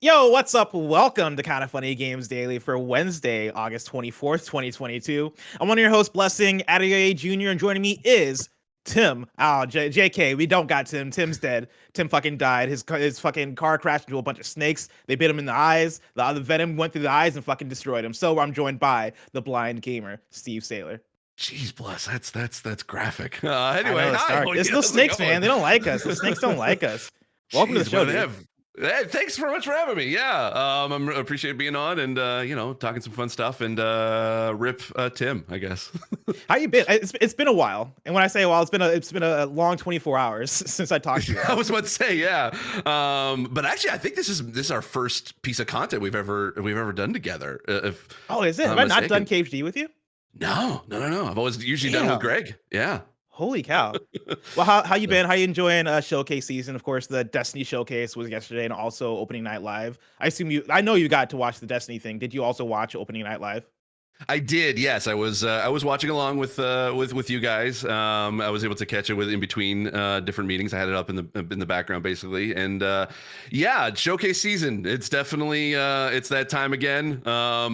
Yo, what's up? Welcome to Kinda Funny Games Daily for Wednesday, August 24th, 2022. I'm one of your hosts, Blessing Adeoye Jr., and joining me is Tim. Oh, JK, we don't got Tim. Tim's dead. Tim fucking died. His fucking car crashed into a bunch of snakes. They bit him in the eyes. The venom went through the eyes and fucking destroyed him. So I'm joined by the blind gamer, Steve Saylor. Jeez, bless. That's graphic. I Anyway, know, it's hi. dark. It's those How's it snakes, going? man. They don't like us. The snakes don't like us. Welcome to the Jeez, show, what do they dude. have? Hey, thanks very much for having me. Yeah, I'm appreciate being on and talking some fun stuff and rip Tim, I guess. How you been? It's been a while, and when I say a while, it's been a long 24 hours since I talked to you. I was about to say, yeah. But actually, I think this is our first piece of content we've ever done together. If Is it? I'm Have I not done mistaken. KHD with you? No. I've always usually done it with Damn. Greg. Yeah. Holy cow. Well, how you been? How you enjoying Showcase season? Of course, the Destiny Showcase was yesterday, and also Opening Night Live. I know you got to watch the Destiny thing. Did you also watch Opening Night Live? I did, yes. I was watching along with you guys. I was able to catch it with in between different meetings. I had it up in the background basically, and yeah, showcase season. It's definitely it's that time again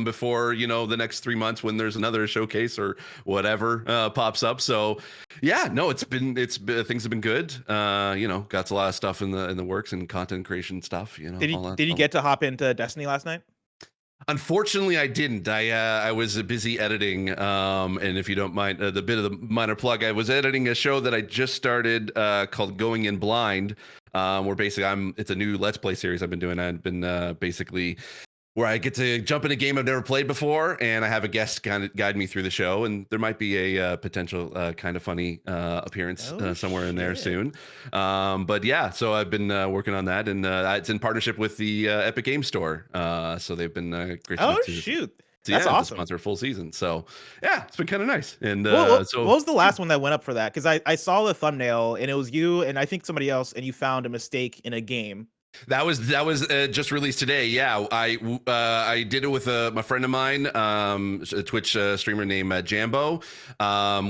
before the next 3 months when there's another showcase or whatever pops up. So yeah, no, it's been things have been good. Got a lot of stuff in the works and content creation stuff. Did you get to hop into Destiny last night? Unfortunately, I didn't. I was busy editing, and if you don't mind the bit of the minor plug, I was editing a show that I just started called Going In Blind, where basically it's a new Let's Play series I've been doing. I've been basically where I get to jump in a game I've never played before, and I have a guest kind of guide me through the show, and there might be a potential kind of funny appearance somewhere in there soon. But yeah, so I've been working on that, and it's in partnership with the Epic Game Store. So they've been great enough to Shoot. yeah, That's to awesome. sponsor a full season. So yeah, it's been kind of nice. And What was the last one that went up for that? Because I saw the thumbnail and it was you and I think somebody else, and you found a mistake in a game. that was just released today. Yeah, I did it with my friend of mine, a Twitch streamer named Jambo.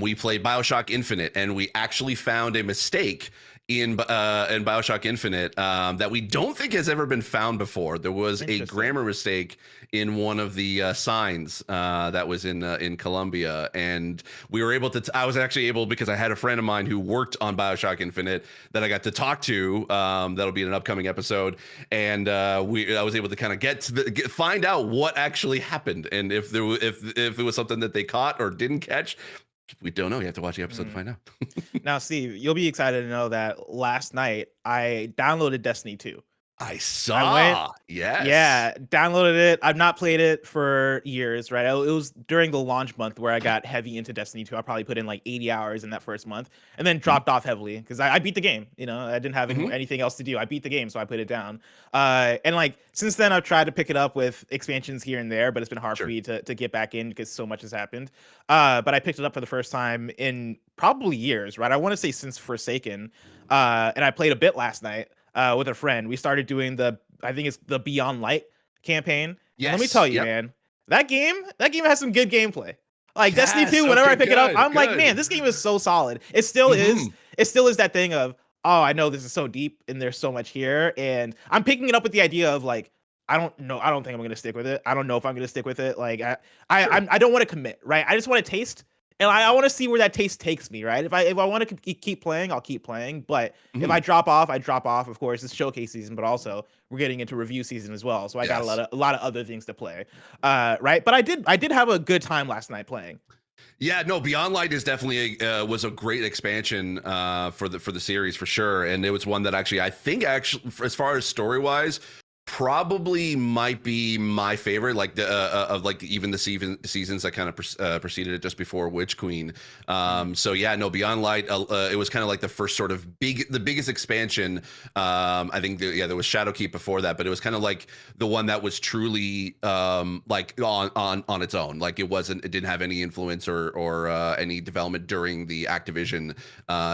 We played BioShock Infinite, and we actually found a mistake in BioShock Infinite that we don't think has ever been found before. There was a Interesting. grammar mistake in one of the signs that was in Colombia, and we were able to. I was actually able, because I had a friend of mine who worked on BioShock Infinite that I got to talk to. That'll be in an upcoming episode, and I was able to kind of find out what actually happened, and if it was something that they caught or didn't catch. We don't know. You have to watch the episode to find out. Now, Steve, you'll be excited to know that last night I downloaded Destiny 2. I I went, saw. Yes. yeah, downloaded it. I've not played it for years, right? It was during the launch month where I got heavy into Destiny 2. I probably put in like 80 hours in that first month and then dropped off heavily because I beat the game. I didn't have anything else to do. I beat the game, so I put it down. And like since then, I've tried to pick it up with expansions here and there, but it's been hard for me to get back in because so much has happened. But I picked it up for the first time in probably years, right? I want to say since Forsaken. And I played a bit last night with a friend. We started doing I think it's the Beyond Light campaign. Yes. And let me tell you, Yep. man, that game has some good gameplay. Like Destiny Yes, 2, whenever I pick it up, good, I'm like, good. man, this game is so solid. It still is. It still is that thing of, oh, I know this is so deep and there's so much here. And I'm picking it up with the idea of like, I don't know. I don't think I'm gonna stick with it. I don't know if I'm gonna stick with it. Like I don't want to commit, right? I just want to taste. And I want to see where that taste takes me, right? If I want to keep playing, I'll keep playing. But if I drop off, I drop off. Of course, it's showcase season, but also we're getting into review season as well. So I got a lot of other things to play, right? But I did have a good time last night playing. Yeah, no, Beyond Light is definitely was a great expansion for the series for sure, and it was one that I think as far as story wise, probably might be my favorite, like the of like even the seasons that kind of preceded it just before Witch Queen. So yeah, no, Beyond Light, it was kind of like the first sort of the biggest expansion. I think there was Shadowkeep before that, but it was kind of like the one that was truly like on its own. Like it didn't have any influence or any development during the Activision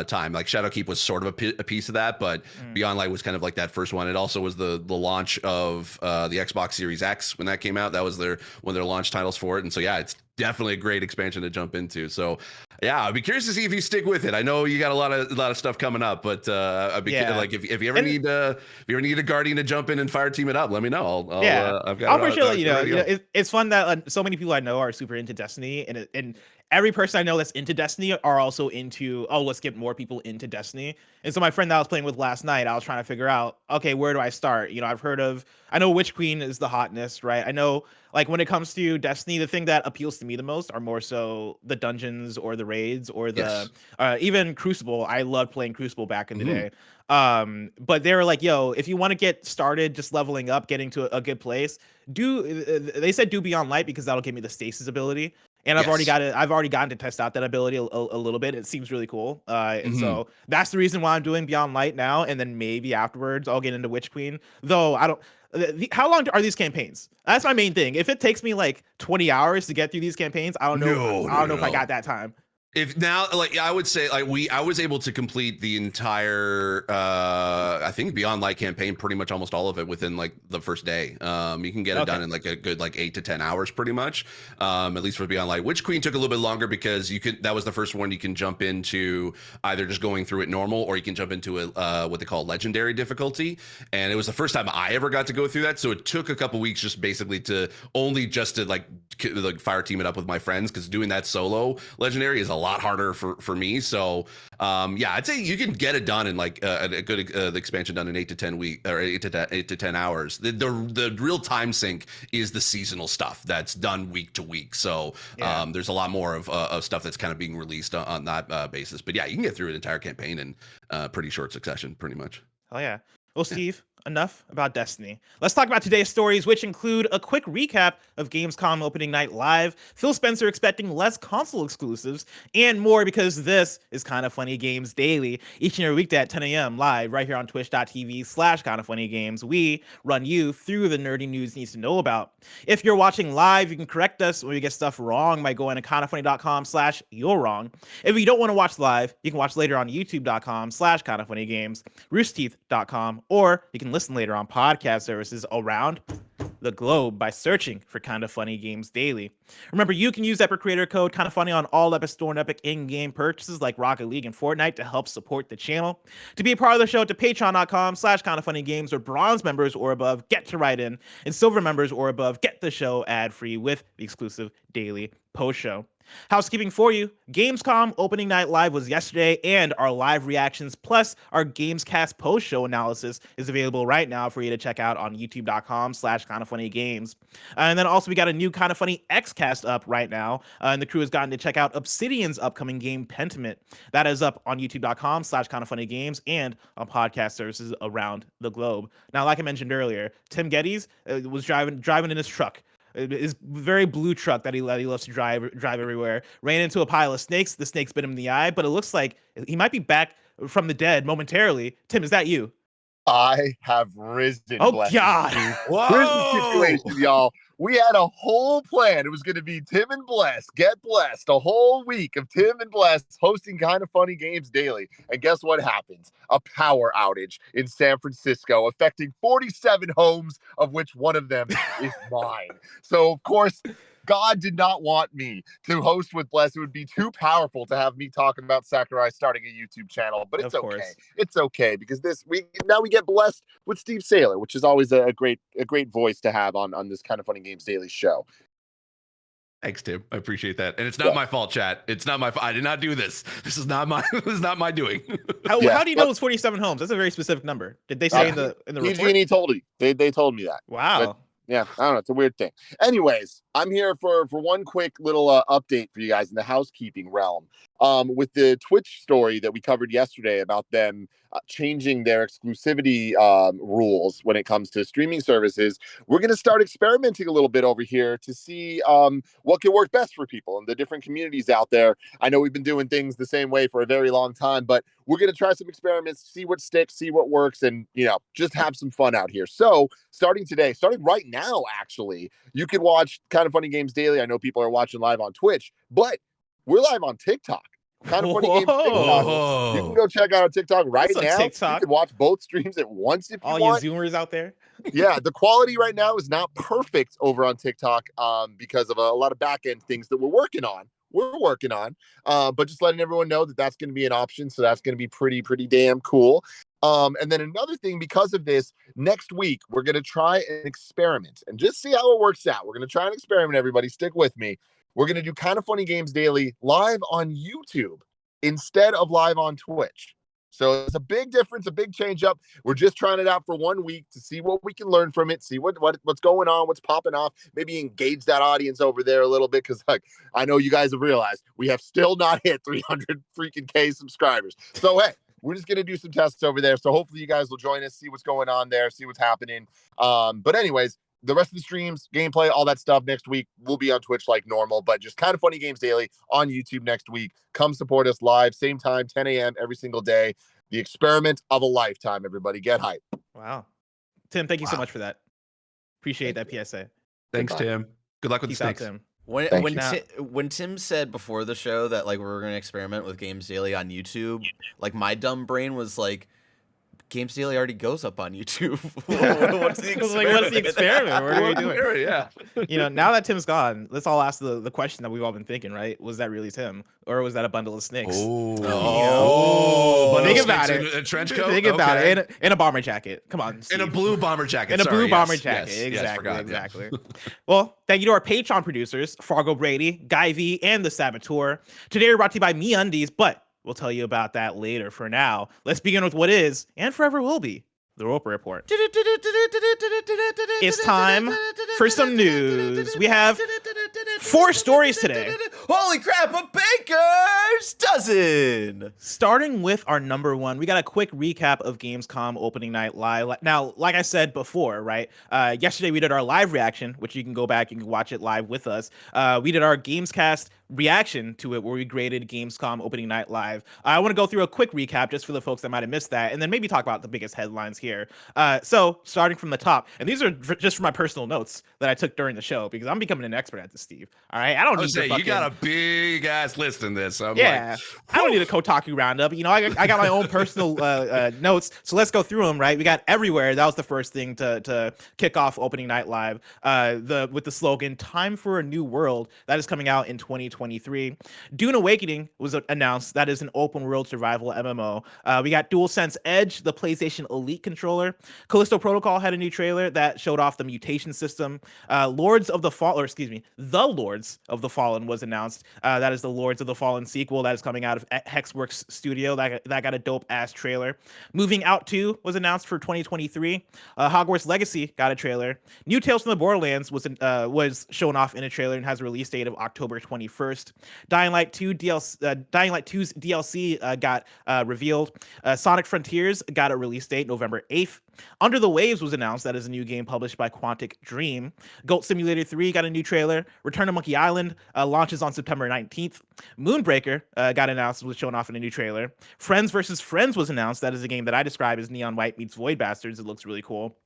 time. Like Shadowkeep was sort of a piece of that, but Beyond Light was kind of like that first one. It also was the launch of the Xbox Series X when that came out. That was one of their launch titles for it. And so yeah, it's definitely a great expansion to jump into. So yeah, I'd be curious to see if you stick with it. I know you got a lot of stuff coming up, but I'd be Yeah. like, if you ever need a guardian to jump in and fire team it up, let me know. I've got I'll for sure let you know. ready to go. It's fun that so many people I know are super into Destiny, and every person I know that's into Destiny are also into, oh, let's get more people into Destiny. And so my friend that I was playing with last night, I was trying to figure out, okay, where do I start? I know Witch Queen is the hotness, right? I know, like, when it comes to Destiny, the thing that appeals to me the most are more so the dungeons or the raids or the even Crucible. I loved playing Crucible back in the day. But they were like, yo, if you want to get started just leveling up, getting to a good place, they said do Beyond Light, because that'll give me the stasis ability. And I've already gotten to test out that ability a little bit. It seems really cool. And so that's the reason why I'm doing Beyond Light now. And then maybe afterwards I'll get into Witch Queen. Though I don't. How long are these campaigns? That's my main thing. If it takes me like 20 hours to get through these campaigns, I don't know. I don't know if I got that time. If now, like, I would say, like, I was able to complete the entire I think Beyond Light campaign, pretty much almost all of it, within like the first day. You can get it done in like a good like 8 to 10 hours pretty much, at least for Beyond Light. Witch Queen took a little bit longer because that was the first one you can jump into, either just going through it normal, or you can jump into a what they call legendary difficulty, and it was the first time I ever got to go through that. So it took a couple weeks just basically to like fire team it up with my friends, because doing that solo legendary is a lot harder for me. So yeah, I'd say you can get it done in like a good the expansion done in 8 to 10 week, or 8 to 10 hours. The real time sink is the seasonal stuff that's done week to week. So there's a lot more of stuff that's kind of being released on that basis. But yeah, you can get through an entire campaign in pretty short succession, pretty much. Oh yeah. Well, Steve, enough about Destiny. Let's talk about today's stories, which include a quick recap of Gamescom Opening Night Live, Phil Spencer expecting less console exclusives, and more, because this is Kinda Funny Games Daily. Each and every weekday at 10 a.m. live right here on twitch.tv/KindaFunnyGames. We run you through the nerdy news you need to know about. If you're watching live, you can correct us when we get stuff wrong by going to kindafunny.com/you're-wrong. If you don't want to watch live, you can watch later on youtube.com/KindaFunnyGames, roosterteeth.com, or you can listen later on podcast services around the globe by searching for Kinda Funny Games Daily. Remember, you can use Epic Creator Code Kinda Funny on all Epic Store and Epic in-game purchases like Rocket League and Fortnite to help support the channel. To be a part of the show, to patreon.com/KindaFunnyGames, or bronze members or above get to write in, and silver members or above get the show ad-free with the exclusive daily post-show. Housekeeping for you. Gamescom Opening Night Live was yesterday, and our live reactions plus our Gamescast post-show analysis is available right now for you to check out on youtube.com/KindaFunnyGames. And then also we got a new Kinda Funny Xcast up right now, and the crew has gotten to check out Obsidian's upcoming game Pentiment. That is up on youtube.com/KindaFunnyGames and on podcast services around the globe. Now, like I mentioned earlier, Tim Geddes was driving in his truck. His very blue truck that he loves to drive everywhere, ran into a pile of snakes. The snakes bit him in the eye, but it looks like he might be back from the dead momentarily. Tim, is that you? I have risen. Oh God! Whoa! Here's the situation, y'all. We had a whole plan. It was going to be Tim and Bless. Get blessed. A whole week of Tim and Bless hosting Kinda Funny Games Daily. And guess what happens? A power outage in San Francisco, affecting 47 homes, of which one of them is mine. So, of course, God did not want me to host with Bless. It would be too powerful to have me talking about Sakurai starting a YouTube channel, but it's okay. It's okay, because we get blessed with Steve Saylor, which is always a great voice to have on this Kinda Funny Games Daily show. Thanks, Tim. I appreciate that. And it's not my fault, chat. It's not my fault. I did not do this. This is not my doing. How do you know it's 47 homes? That's a very specific number. Did they say in the report? PG&E told me. They told me that. Wow. But, yeah, I don't know. It's a weird thing. Anyways, I'm here for one quick little update for you guys in the housekeeping realm. With the Twitch story that we covered yesterday about them changing their exclusivity rules when it comes to streaming services, we're going to start experimenting a little bit over here to see what can work best for people and the different communities out there. I know we've been doing things the same way for a very long time, but we're going to try some experiments, see what sticks, see what works, and just have some fun out here. So starting right now, actually, you can watch Kinda Funny Games Daily. I know people are watching live on Twitch, but we're live on TikTok. Kinda Funny Games TikTok. You can go check out our TikTok right now. TikTok. You can watch both streams at once if you want. All you Zoomers out there. Yeah, the quality right now is not perfect over on TikTok because of a lot of back end things that we're working on. But just letting everyone know that that's going to be an option. So that's going to be pretty damn cool. And then another thing, because of this, next week we're going to try an experiment and just see how it works out. We're going to try an experiment. Everybody, stick with me. We're going to do Kinda Funny Games Daily live on YouTube instead of live on Twitch. So it's a big difference, a big change up. We're just trying it out for 1 week to see what we can learn from it, see what's going on, what's popping off, maybe engage that audience over there a little bit. Cause like, I know you guys have realized we have still not hit 300 freaking K subscribers. So, hey, we're just going to do some tests over there. So hopefully you guys will join us, see what's going on there, see what's happening. But anyways, the rest of the streams, gameplay, all that stuff next week will be on Twitch like normal, but just Kinda Funny Games Daily on YouTube next week. Come support us live, same time, 10 a.m. every single day. The experiment of a lifetime, everybody. Get hype. Wow. Tim, thank you so much for that. Appreciate that PSA. Thanks, Goodbye. Tim. Good luck with Peace the out, snakes. Tim. When Tim said before the show that like we were gonna experiment with Games Daily on YouTube, like my dumb brain was like, Games Daily already goes up on YouTube. What's the I was like, what's the experiment? What are we doing? Yeah. Now that Tim's gone, let's all ask the question that we've all been thinking, right? Was that really Tim? Or was that a bundle of snakes? Oh, Think about it. A trench coat. Think about it. In a bomber jacket. Come on, Steve. In a blue bomber jacket. In a blue Sorry, bomber yes, jacket. yes, Exactly. forgot, Exactly. Well, thank you to our Patreon producers, Fargo Brady, Guy V, and the Saboteur. Today we're brought to you by MeUndies, but we'll tell you about that later. For now, let's begin with what is, and forever will be, the Roper Report. It's time for some news. We have 4 stories today. Holy crap, a baker's dozen! Starting with our number 1, we got a quick recap of Gamescom Opening Night Live. Now, like I said before, right? Yesterday we did our live reaction, which you can go back and watch it live with us. We did our Gamescast reaction to it where we graded Gamescom Opening Night Live. I want to go through a quick recap just for the folks that might have missed that, and then maybe talk about the biggest headlines here. So starting from the top, and these are just from my personal notes that I took during the show because I'm becoming an expert at this, Steve. All right, I don't need to you got a big ass list in this. So I don't need a Kotaku roundup. I got my own personal notes, so let's go through them. Right, we got Everywhere. That was the first thing to kick off Opening Night Live. With the slogan "Time for a New World." That is coming out in 2023. Dune Awakening was announced. That is an open world survival MMO. We got DualSense Edge, the PlayStation Elite controller. Callisto Protocol had a new trailer that showed off the mutation system. The Lords of the Fallen was announced. That is the Lords of the Fallen sequel that is coming out of Hexworks Studio. That got a dope ass trailer. Moving Out 2 was announced for 2023. Hogwarts Legacy got a trailer. New Tales from the Borderlands was shown off in a trailer and has a release date of October 21st. Dying Light 2's DLC got revealed. Sonic Frontiers got a release date November 8th. Under the Waves was announced. That is a new game published by Quantic Dream. Goat Simulator 3 got a new trailer. Return to Monkey Island launches on September 19th. Moonbreaker got announced, was shown off in a new trailer. Friends vs. Friends was announced. That is a game that I describe as Neon White meets Void Bastards. It looks really cool.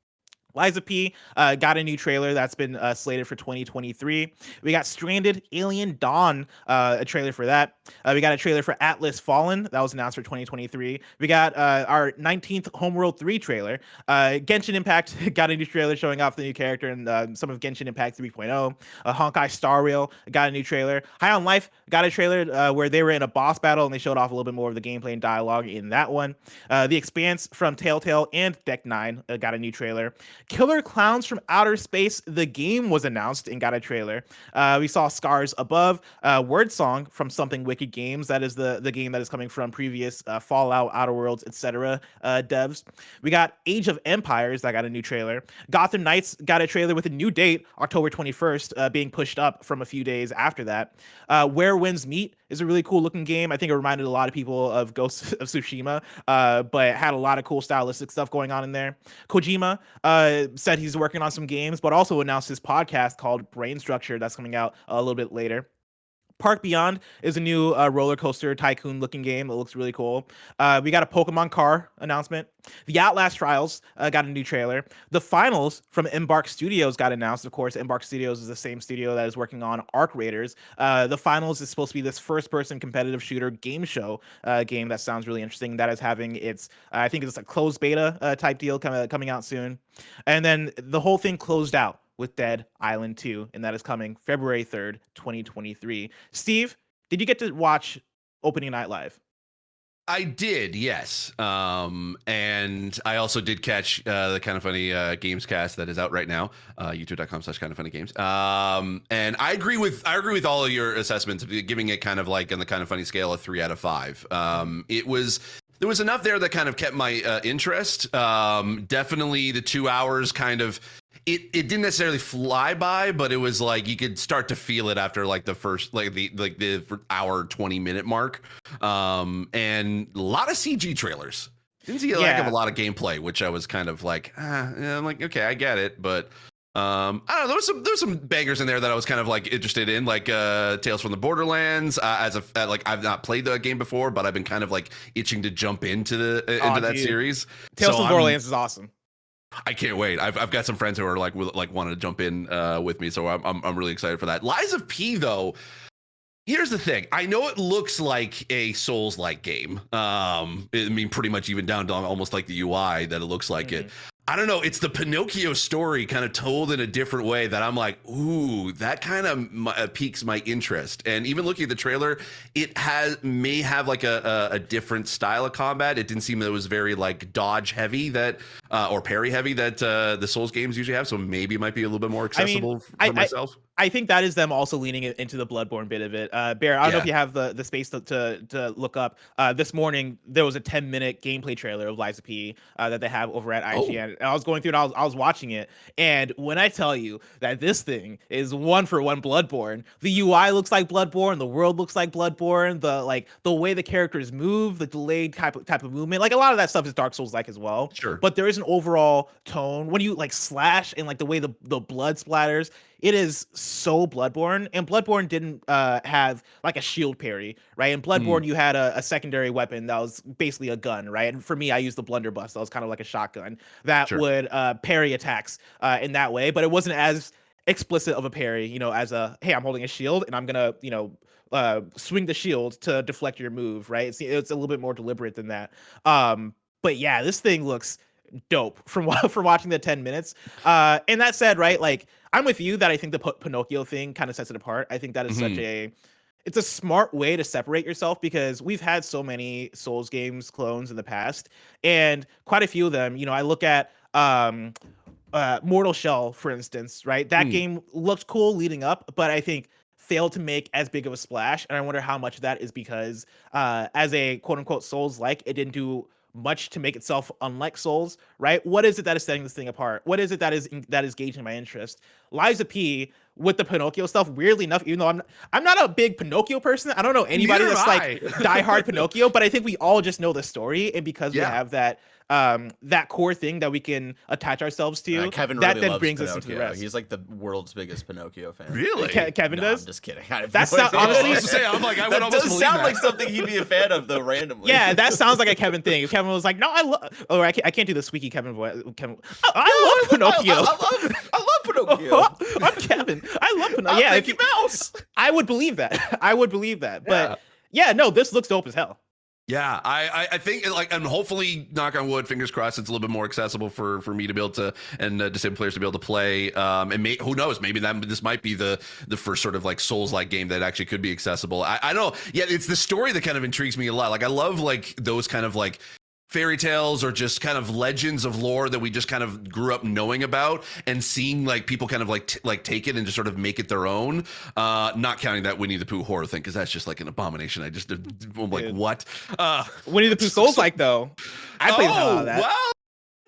Liza P got a new trailer that's been slated for 2023. We got Stranded Alien Dawn, a trailer for that. We got a trailer for Atlas Fallen that was announced for 2023. We got our 19th Homeworld 3 trailer. Genshin Impact got a new trailer showing off the new character and some of Genshin Impact 3.0. Honkai Star Rail got a new trailer. High on Life got a trailer where they were in a boss battle and they showed off a little bit more of the gameplay and dialogue in that one. The Expanse from Telltale and Deck 9 got a new trailer. Killer Clowns from Outer Space, the game was announced and got a trailer. We saw Scars Above, Word Song from Something Wicked Games. That is the game that is coming from previous Fallout, Outer Worlds, etc. devs. We got Age of Empires that got a new trailer. Gotham Knights got a trailer with a new date, October 21st, being pushed up from a few days after that. Where Winds Meet is a really cool looking game. I think it reminded a lot of people of Ghost of Tsushima, but had a lot of cool stylistic stuff going on in there. Kojima said he's working on some games, but also announced his podcast called Brain Structure that's coming out a little bit later. Park Beyond is a new roller coaster tycoon looking game that looks really cool. We got a Pokemon car announcement. The Outlast Trials got a new trailer. The finals from Embark Studios got announced. Of course, Embark Studios is the same studio that is working on Arc Raiders. The finals is supposed to be this first-person competitive shooter game show game that sounds really interesting. That is having its, I think it's a closed beta type deal coming out soon. And then the whole thing closed out with Dead Island 2, and that is coming February 3rd, 2023. Steve, did you get to watch Opening Night Live? I did, yes. And I also did catch the Kinda Funny Gamescast that is out right now, youtube.com/kindafunnygames. And I agree with all of your assessments, giving it kind of like on the Kinda Funny scale a 3 out of 5. There was enough there that kind of kept my interest. Definitely the 2 hours kind of, it didn't necessarily fly by, but it was like you could start to feel it after like the first the hour 20-minute mark. And a lot of CG trailers. Didn't see a lack of a lot of gameplay, which I was kind of like, I'm like, okay, I get it, but I don't know. There was some bangers in there that I was kind of like interested in, like Tales from the Borderlands. I've not played the game before, but I've been kind of like itching to jump into that series. Tales from the Borderlands is awesome. I can't wait. I've got some friends who are like wanting to jump in with me, so I'm really excited for that. Lies of P though. Here's the thing. I know it looks like a Souls-like game. I mean, pretty much even down to almost like the UI that it looks like it. I don't know. It's the Pinocchio story kind of told in a different way that I'm like, ooh, that kind of piques my interest. And even looking at the trailer, it may have like a different style of combat. It didn't seem that it was very like dodge heavy or parry heavy that the Souls games usually have. So maybe it might be a little bit more accessible for myself. I think that is them also leaning into the Bloodborne bit of it. Bear, I don't know if you have the space to look up. This morning there was a 10-minute gameplay trailer of Lies of P that they have over at IGN. And I was going through it, I was watching it, and when I tell you that this thing is 1-for-1 Bloodborne, the UI looks like Bloodborne, the world looks like Bloodborne, the way the characters move, the delayed type of movement, like a lot of that stuff is Dark Souls like as well. Sure. But there is an overall tone when you like slash and like the way the blood splatters. It is so Bloodborne, and Bloodborne didn't have like a shield parry, right? In Bloodborne, you had a secondary weapon that was basically a gun, right? And for me, I used the blunderbuss. That was kind of like a shotgun that would parry attacks in that way, but it wasn't as explicit of a parry, as a, hey, I'm holding a shield and I'm gonna, swing the shield to deflect your move, right? It's a little bit more deliberate than that. But yeah, this thing looks dope from watching the 10 minutes. And that said, right, like I'm with you that I think the Pinocchio thing kind of sets it apart. I think that is it's a smart way to separate yourself, because we've had so many Souls games clones in the past, and quite a few of them, I look at Mortal Shell, for instance, right? That game looked cool leading up, but I think failed to make as big of a splash. And I wonder how much of that is because as a quote unquote Souls-like, it didn't do much to make itself unlike Souls, right? What is it that is setting this thing apart? What is it that is gauging my interest? Lies of P with the Pinocchio stuff, weirdly enough, even though I'm not a big Pinocchio person, I don't know anybody that's like diehard Pinocchio, but I think we all just know the story, and because we have that core thing that we can attach ourselves to, Kevin that really then loves brings Pinocchio. us into the rest. He's like the world's biggest Pinocchio fan. Really? Kevin No, does? I'm just kidding. I That have no idea. honestly, I was to say, I'm like, I would that almost does believe sound that. like something he'd be a fan of, though, randomly. yeah, that sounds like a Kevin thing. If Kevin was like, no, I can't do the squeaky Kevin voice. I love Pinocchio. I love Pinocchio. I'm Kevin. I love Pinocchio. Yeah, Mickey Mouse. I would believe that. But yeah, no, this looks dope as hell. Yeah, I think and hopefully, knock on wood, fingers crossed, it's a little bit more accessible for me to be able to, and disabled players to be able to play. And who knows, maybe this might be the first sort of like Souls-like game that actually could be accessible. I know. Yeah, it's the story that kind of intrigues me a lot. Like I love like those kind of like fairy tales or just kind of legends of lore that we just kind of grew up knowing about, and seeing like people kind of like take it and just sort of make it their own. Not counting that Winnie the Pooh horror thing, because that's just like an abomination. I'm like, what? Winnie the Pooh Souls-like though. I played the hell out of that. Well,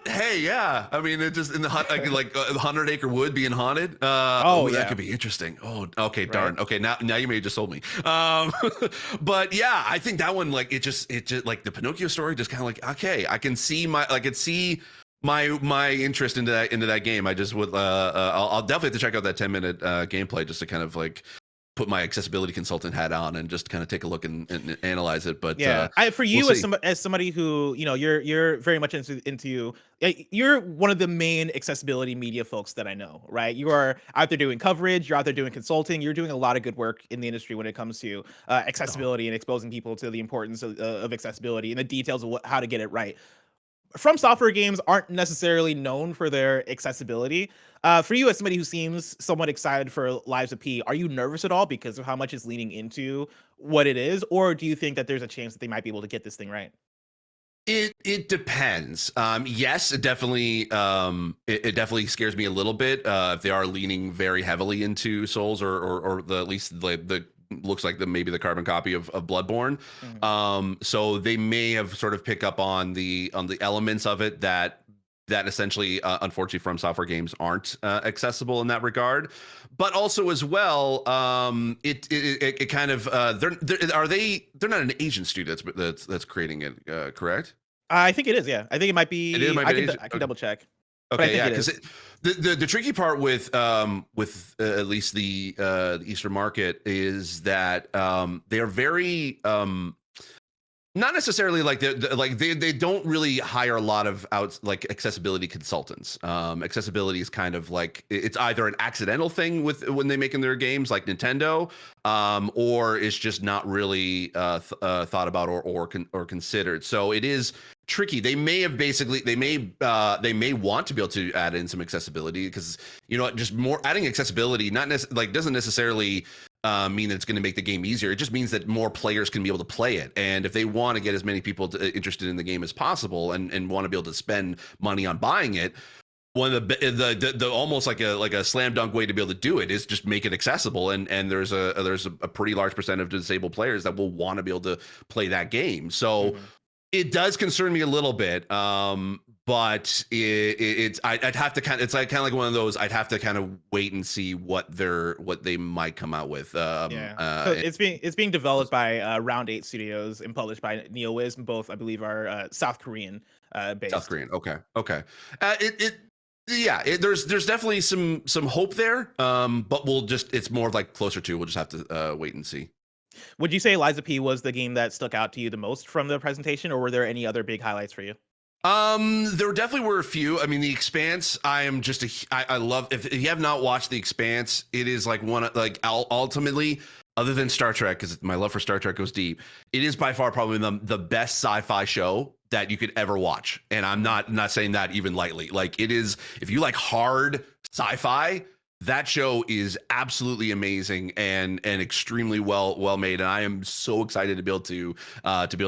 hey, yeah. I mean, it just in the 100 Acre Wood being haunted. That could be interesting. Oh, okay, darn. Okay, now you may have just sold me. But yeah, I think that one, like, it just like the Pinocchio story, just kind of like, okay, I can see my interest into that game. I just would I'll definitely have to check out that 10-minute gameplay just to kind of like put my accessibility consultant hat on and just kind of take a look and analyze it. But Yeah, for you we'll as somebody who you're very much into you're one of the main accessibility media folks that I know, right? You are out there doing coverage, you're out there doing consulting, you're doing a lot of good work in the industry when it comes to accessibility and exposing people to the importance of accessibility and the details of how to get it right. From Software games aren't necessarily known for their accessibility. For you, as somebody who seems somewhat excited for Lives of P, are you nervous at all because of how much is leaning into what it is, or do you think that there's a chance that they might be able to get this thing right? It depends. Yes, it definitely it definitely scares me a little bit if they are leaning very heavily into Souls or at least the looks like maybe the carbon copy of Bloodborne. So they may have sort of pick up on the elements of it that essentially unfortunately From Software games aren't accessible in that regard. But also as well, it kind of they're not an Asian studio that's creating it, correct? I think it is. Yeah, I think it might be. I can Okay. double check. Okay, yeah, because the tricky part with at least the Eastern market is that they are very not necessarily like they don't really hire a lot of accessibility consultants. Accessibility is kind of like it's either an accidental thing when they make in their games like Nintendo, or it's just not really thought about or considered. So it is tricky. They may have they may want to be able to add in some accessibility because just more adding accessibility doesn't necessarily mean that it's going to make the game easier. It just means that more players can be able to play it. And if they want to get as many people interested in the game as possible and want to be able to spend money on buying it, one of the almost like a slam dunk way to be able to do it is just make it accessible. And there's a pretty large percent of disabled players that will want to be able to play that game. So it does concern me a little bit. But I'd have to it's like one of those. I'd have to kind of wait and see what they might come out with. So it's being developed by Round 8 Studios and published by NeoWiz. Both, I believe, are South Korean based. South Korean. Okay. There's definitely some hope there. But it's more like closer to. We'll just have to wait and see. Would you say Lies of P was the game that stuck out to you the most from the presentation, or were there any other big highlights for you? There definitely were a few. I mean, The Expanse, I love, if you have not watched The Expanse, it is like ultimately, other than Star Trek, because my love for Star Trek goes deep, it is by far probably the best sci-fi show that you could ever watch. And I'm not saying that even lightly. Like it is, if you like hard sci-fi, that show is absolutely amazing and extremely well made, and I am so excited to be able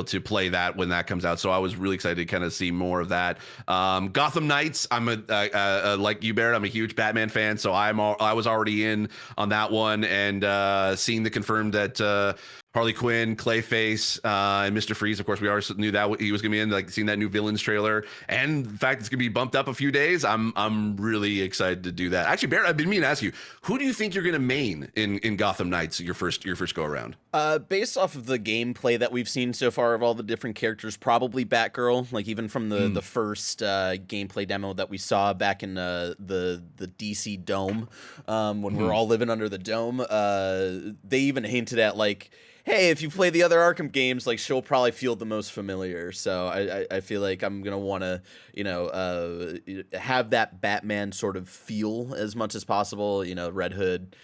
to play that when that comes out. So I was really excited to kind of see more of that. Gotham Knights, I'm like you, Barrett, I'm a huge Batman fan, so I was already in on that one, and seeing the confirmed that Harley Quinn, Clayface, and Mr. Freeze. Of course, we already knew that he was going to be in. Like seeing that new Villains trailer, and the fact it's going to be bumped up a few days, I'm really excited to do that. Actually, Barrett, I've been meaning to ask you, who do you think you're going to main in Gotham Knights your first go around? Based off of the gameplay that we've seen so far of all the different characters, probably Batgirl. Like even from the first gameplay demo that we saw back in the DC Dome, when we were all living under the dome, they even hinted at like, hey, if you play the other Arkham games, like she'll probably feel the most familiar. So I feel like I'm gonna want to have that Batman sort of feel as much as possible. Red Hood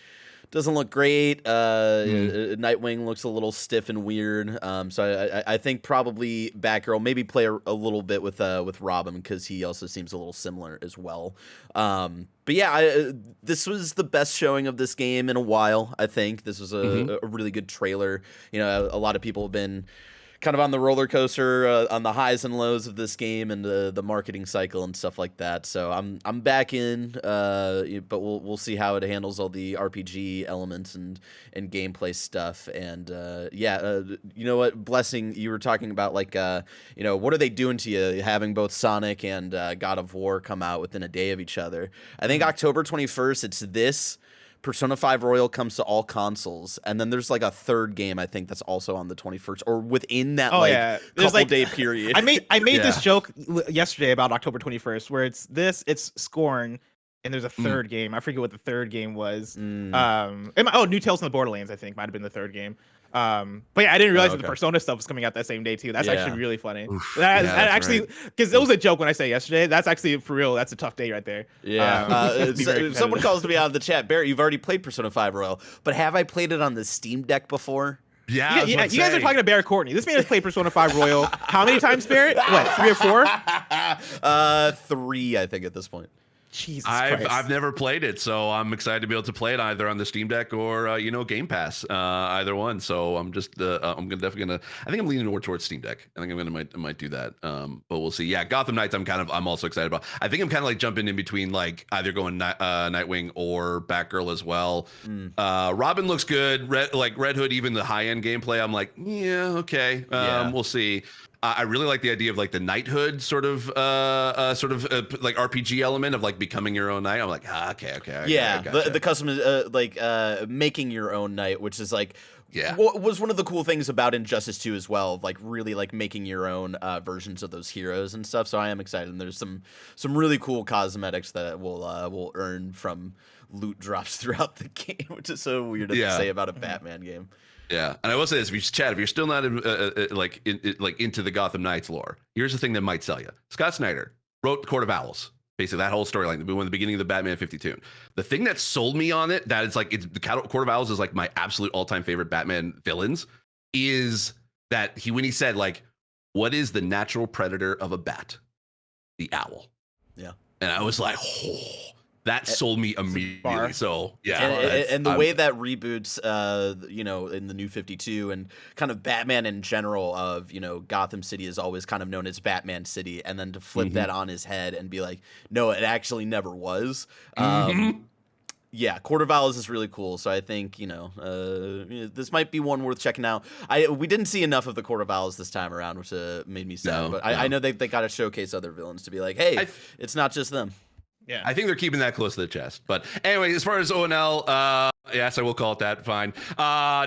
doesn't look great. Nightwing looks a little stiff and weird. So I think probably Batgirl, maybe play a little bit with Robin because he also seems a little similar as well. But yeah, this was the best showing of this game in a while. I think this was a really good trailer. A lot of people have been kind of on the roller coaster on the highs and lows of this game and the marketing cycle and stuff like that. So I'm back in, but we'll see how it handles all the RPG elements and gameplay stuff. And you know what, Blessing, you were talking about like what are they doing to you having both Sonic and God of War come out within a day of each other? I think October 21st, it's this. Persona 5 Royal comes to all consoles, and then there's like a third game I think that's also on the 21st or within that couple day period. I made this joke yesterday about October 21st where it's Scorn, and there's a third game. I forget what the third game was. Mm. New Tales from the Borderlands, I think might have been the third game. But yeah, I didn't realize that the okay. Persona stuff was coming out that same day too. That's actually Yeah. really funny. Oof. That Yeah, that's actually, right. because it was a joke when I say yesterday. That's actually for real. That's a tough day right there. Yeah. To be very Someone competitive. calls to me out of the chat. Barrett, you've already played Persona 5 Royal, but have I played it on the Steam Deck before? Yeah, I was You about to guys are say. talking to Barrett Courtney. This man has played Persona 5 Royal how many times, Barrett? What, 3 or 4? 3, I think, at this point. Jesus Christ. I've never played it, so I'm excited to be able to play it either on the Steam Deck or Game Pass, either one. So I'm just I think I'm leaning more towards Steam Deck. I think I might do that. But we'll see. Yeah, Gotham Knights. I'm also excited about. I think I'm kind of like jumping in between like either going Nightwing or Batgirl as well. Robin looks good. Red Hood, even the high end gameplay. I'm like, yeah, okay. We'll see. I really like the idea of like the knighthood sort of like RPG element of like becoming your own knight. I'm like, okay. Yeah, gotcha. the custom making your own knight, which is like Yeah. was one of the cool things about Injustice 2 as well, like really like making your own versions of those heroes and stuff. So I am excited, and there's some really cool cosmetics that will earn from loot drops throughout the game, which is so weird to say about a Batman game. Yeah, and I will say this: if you're still not into the Gotham Knights lore, here's the thing that might sell you. Scott Snyder wrote the Court of Owls, basically that whole storyline, the beginning of the Batman 52. The thing that sold me on it, that it's like the Court of Owls is like my absolute all-time favorite Batman villains, is that when he said like, what is the natural predator of a bat? The owl. Yeah, and I was like, oh. That sold me immediately. So yeah, and the way that reboots, in the New 52 and kind of Batman in general, of Gotham City is always kind of known as Batman City, and then to flip that on his head and be like, no, it actually never was. Yeah, Court of Owls is really cool. So I think this might be one worth checking out. We didn't see enough of the Court of Owls this time around, which made me sad. But I know they got to showcase other villains to be like, hey, it's not just them. Yeah, I think they're keeping that close to the chest. But anyway, as far as ONL, yes, I will call it that. Fine.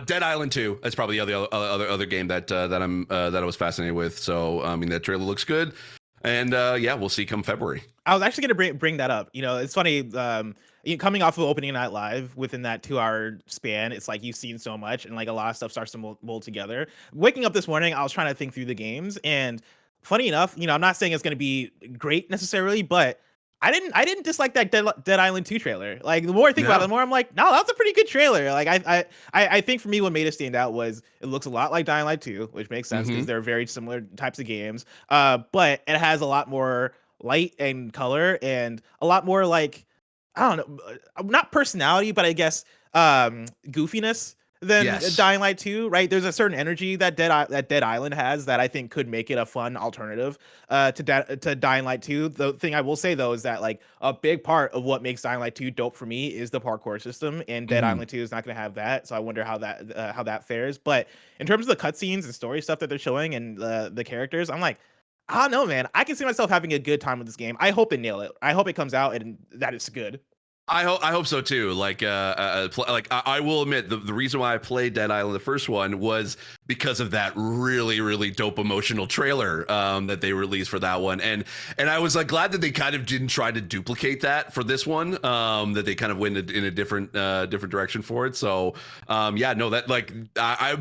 Dead Island 2. That's probably the other game that I was fascinated with. So I mean, that trailer looks good, and we'll see come February. I was actually gonna bring that up. It's funny. Coming off of Opening Night Live, within that 2-hour span, it's like you've seen so much, and like a lot of stuff starts to mold together. Waking up this morning, I was trying to think through the games, and funny enough, I'm not saying it's gonna be great necessarily, but I didn't dislike that Dead Island 2 trailer. Like, the more I think about it, the more I'm like, no, that's a pretty good trailer. Like, I think for me, what made it stand out was it looks a lot like Dying Light 2, which makes sense because they're very similar types of games. But it has a lot more light and color and a lot more like, I don't know, not personality, but I guess goofiness than Dying Light 2, right? There's a certain energy that Dead Island has that I think could make it a fun alternative to Dying Light 2. The thing I will say though is that like a big part of what makes Dying Light 2 dope for me is the parkour system, and Dead Island 2 is not going to have that. So I wonder how that fares. But in terms of the cutscenes and story stuff that they're showing and the characters, I'm like, I don't know, man. I can see myself having a good time with this game. I hope they nail it. I hope it comes out and that it's good. I hope so too. Like I will admit the reason why I played Dead Island, the first one, was because of that really, really dope emotional trailer that they released for that one, and I was like glad that they kind of didn't try to duplicate that for this one. That they kind of went in a different direction for it. So I'm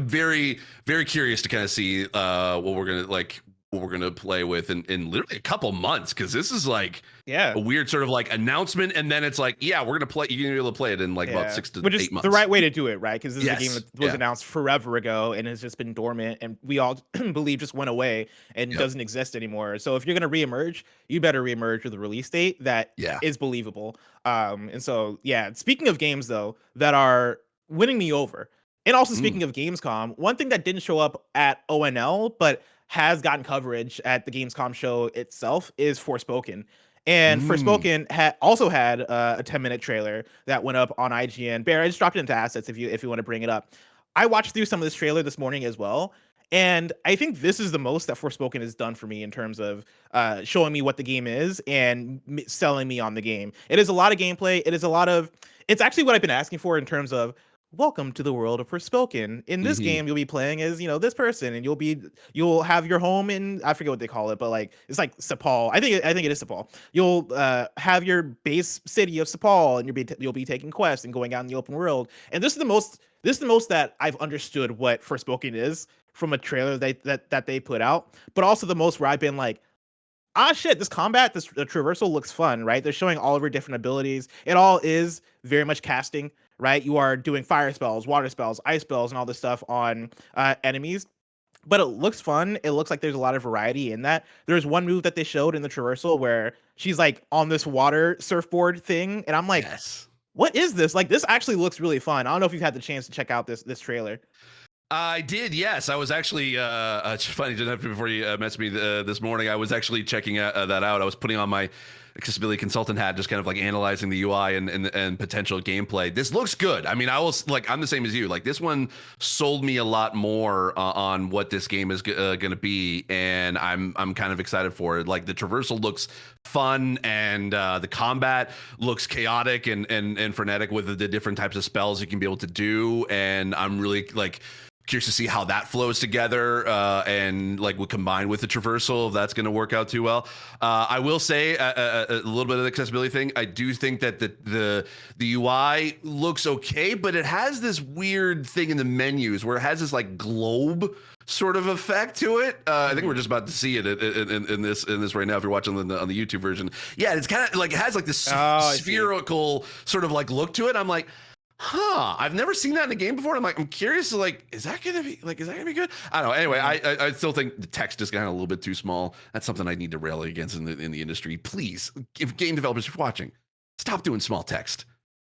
very, very curious to kind of see what we're gonna play with in literally a couple months, because this is like a weird sort of like announcement, and then it's like we're gonna play. You're gonna be able to play it in like about 6 to 8 months. Which is the right way to do it, right? Because this is a game that was announced forever ago and has just been dormant, and we all believe just went away and doesn't exist anymore. So if you're gonna reemerge, you better reemerge with a release date that is believable. And so speaking of games though that are winning me over, and also speaking of Gamescom, one thing that didn't show up at ONL but has gotten coverage at the Gamescom show itself is Forspoken. And Forspoken also had a 10-minute trailer that went up on IGN. Bear, I just dropped it into assets if you want to bring it up. I watched through some of this trailer this morning as well, and I think this is the most that Forspoken has done for me in terms of showing me what the game is and selling me on the game. It is a lot of gameplay. It's actually what I've been asking for in terms of welcome to the world of Forspoken. In this game, you'll be playing as, this person, and you'll have your home in, I forget what they call it, but like it's like Sepal. I think it is Sepal. You'll have your base city of Sepal, and you'll be taking quests and going out in the open world. And this is the most that I've understood what Forspoken is from a trailer that they put out, but also the most where I've been like, shit, this traversal looks fun, right? They're showing all of your different abilities. It all is very much casting, right? You are doing fire spells, water spells, ice spells, and all this stuff on enemies. But it looks fun. It looks like there's a lot of variety in that. There's one move that they showed in the traversal where she's like on this water surfboard thing, and I'm like, Yes. what is this? Like, this actually looks really fun. I don't know if you've had the chance to check out this trailer. I did, yes. I was actually, it's funny, before you messaged me this morning, I was actually checking that out. I was putting on my accessibility consultant hat, just kind of like analyzing the UI and potential gameplay. This looks good. I mean, I'm the same as you. Like, this one sold me a lot more on what this game is going to be, and I'm kind of excited for it. Like, the traversal looks fun, and the combat looks chaotic and frenetic with the different types of spells you can be able to do, and I'm really like curious to see how that flows together and like would combine with the traversal, if that's going to work out too well. I will say a little bit of the accessibility thing. I do think that the UI looks okay, but it has this weird thing in the menus where it has this like globe sort of effect to it. I think we're just about to see it in this right now. If you're watching on the YouTube version, yeah, it's kind of like it has like this spherical sort of like look to it. I'm like, I've never seen that in a game before. I'm curious, like, is that gonna be good? I don't know. Anyway, I still think the text is kind of a little bit too small. That's something I need to rally against in the industry. Please, if game developers are watching, stop doing small text.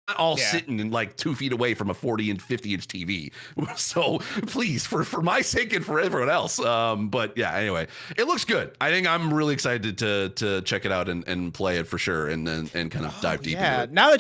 Not all sitting in like 2 feet away from a 40 and 50 inch TV. So please, for my sake and for everyone else. But yeah, anyway, it looks good. I think I'm really excited to check it out and play it for sure, and kind of dive deep into it. Now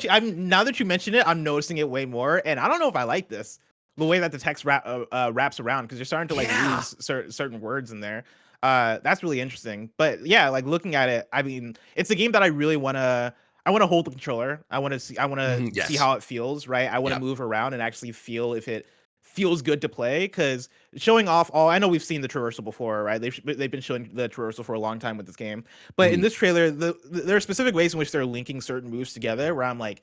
that you mention it, I'm noticing it way more, and I don't know if I like this, the way that the text wraps around, because you're starting to like lose certain words in there. That's really interesting. But yeah, like looking at it, I mean, it's a game that I really want to hold the controller. I want to see how it feels, right? I want to move around and actually feel if it feels good to play, because showing off I know we've seen the traversal before, right? They've been showing the traversal for a long time with this game. But in this trailer, there are specific ways in which they're linking certain moves together where I'm like,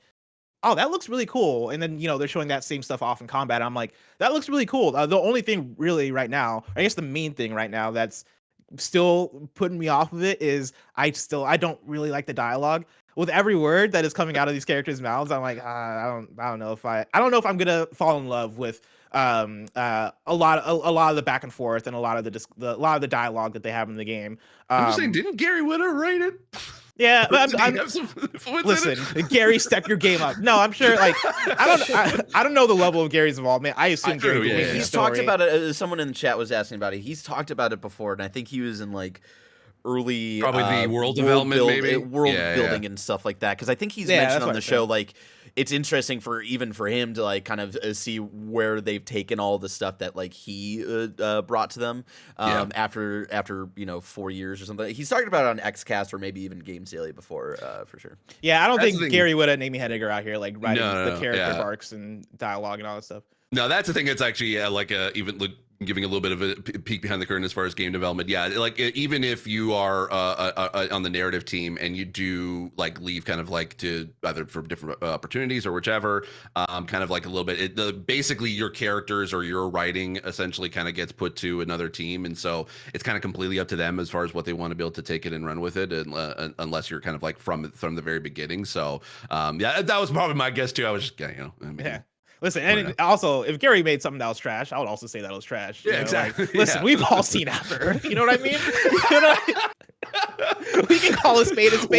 oh, that looks really cool. And then, they're showing that same stuff off in combat. I'm like, that looks really cool. The only thing really right now, I guess the main thing right now that's still putting me off of it is I don't really like the dialogue. With every word that is coming out of these characters' mouths, I'm like, I don't know if I'm gonna fall in love with a lot of the back and forth and a lot of the dialogue that they have in the game. I'm just saying, didn't Gary Whitta write it? Yeah, but listen, Gary, step your game up. No, I'm sure. Like, I don't know the level of Gary's involvement. I assume Gary. He's talked about it. Someone in the chat was asking about it. He's talked about it before, and I think he was in like early probably the world development, building and stuff like that, because I think he's mentioned on the show like it's interesting for him to like kind of see where they've taken all the stuff that like he brought to them after 4 years or something. He's talked about it on Xcast or maybe even Games Daily before, for sure. Yeah, I don't think Gary Whitta and Amy Henniger out here like writing the character arcs and dialogue and all that stuff. No, that's the thing. It's actually even giving a little bit of a peek behind the curtain as far as game development. Yeah, like even if you are on the narrative team and you do like leave kind of like to either for different opportunities or whichever, kind of like a little bit, basically your characters or your writing essentially kind of gets put to another team. And so it's kind of completely up to them as far as what they want to be able to take it and run with it. And unless you're kind of like from the very beginning. So that was probably my guess too. I was just, Listen, and also, if Gary made something that was trash, I would also say that was trash. Yeah, exactly. Like, listen, we've all seen After. You know what I mean? We can call a spade here.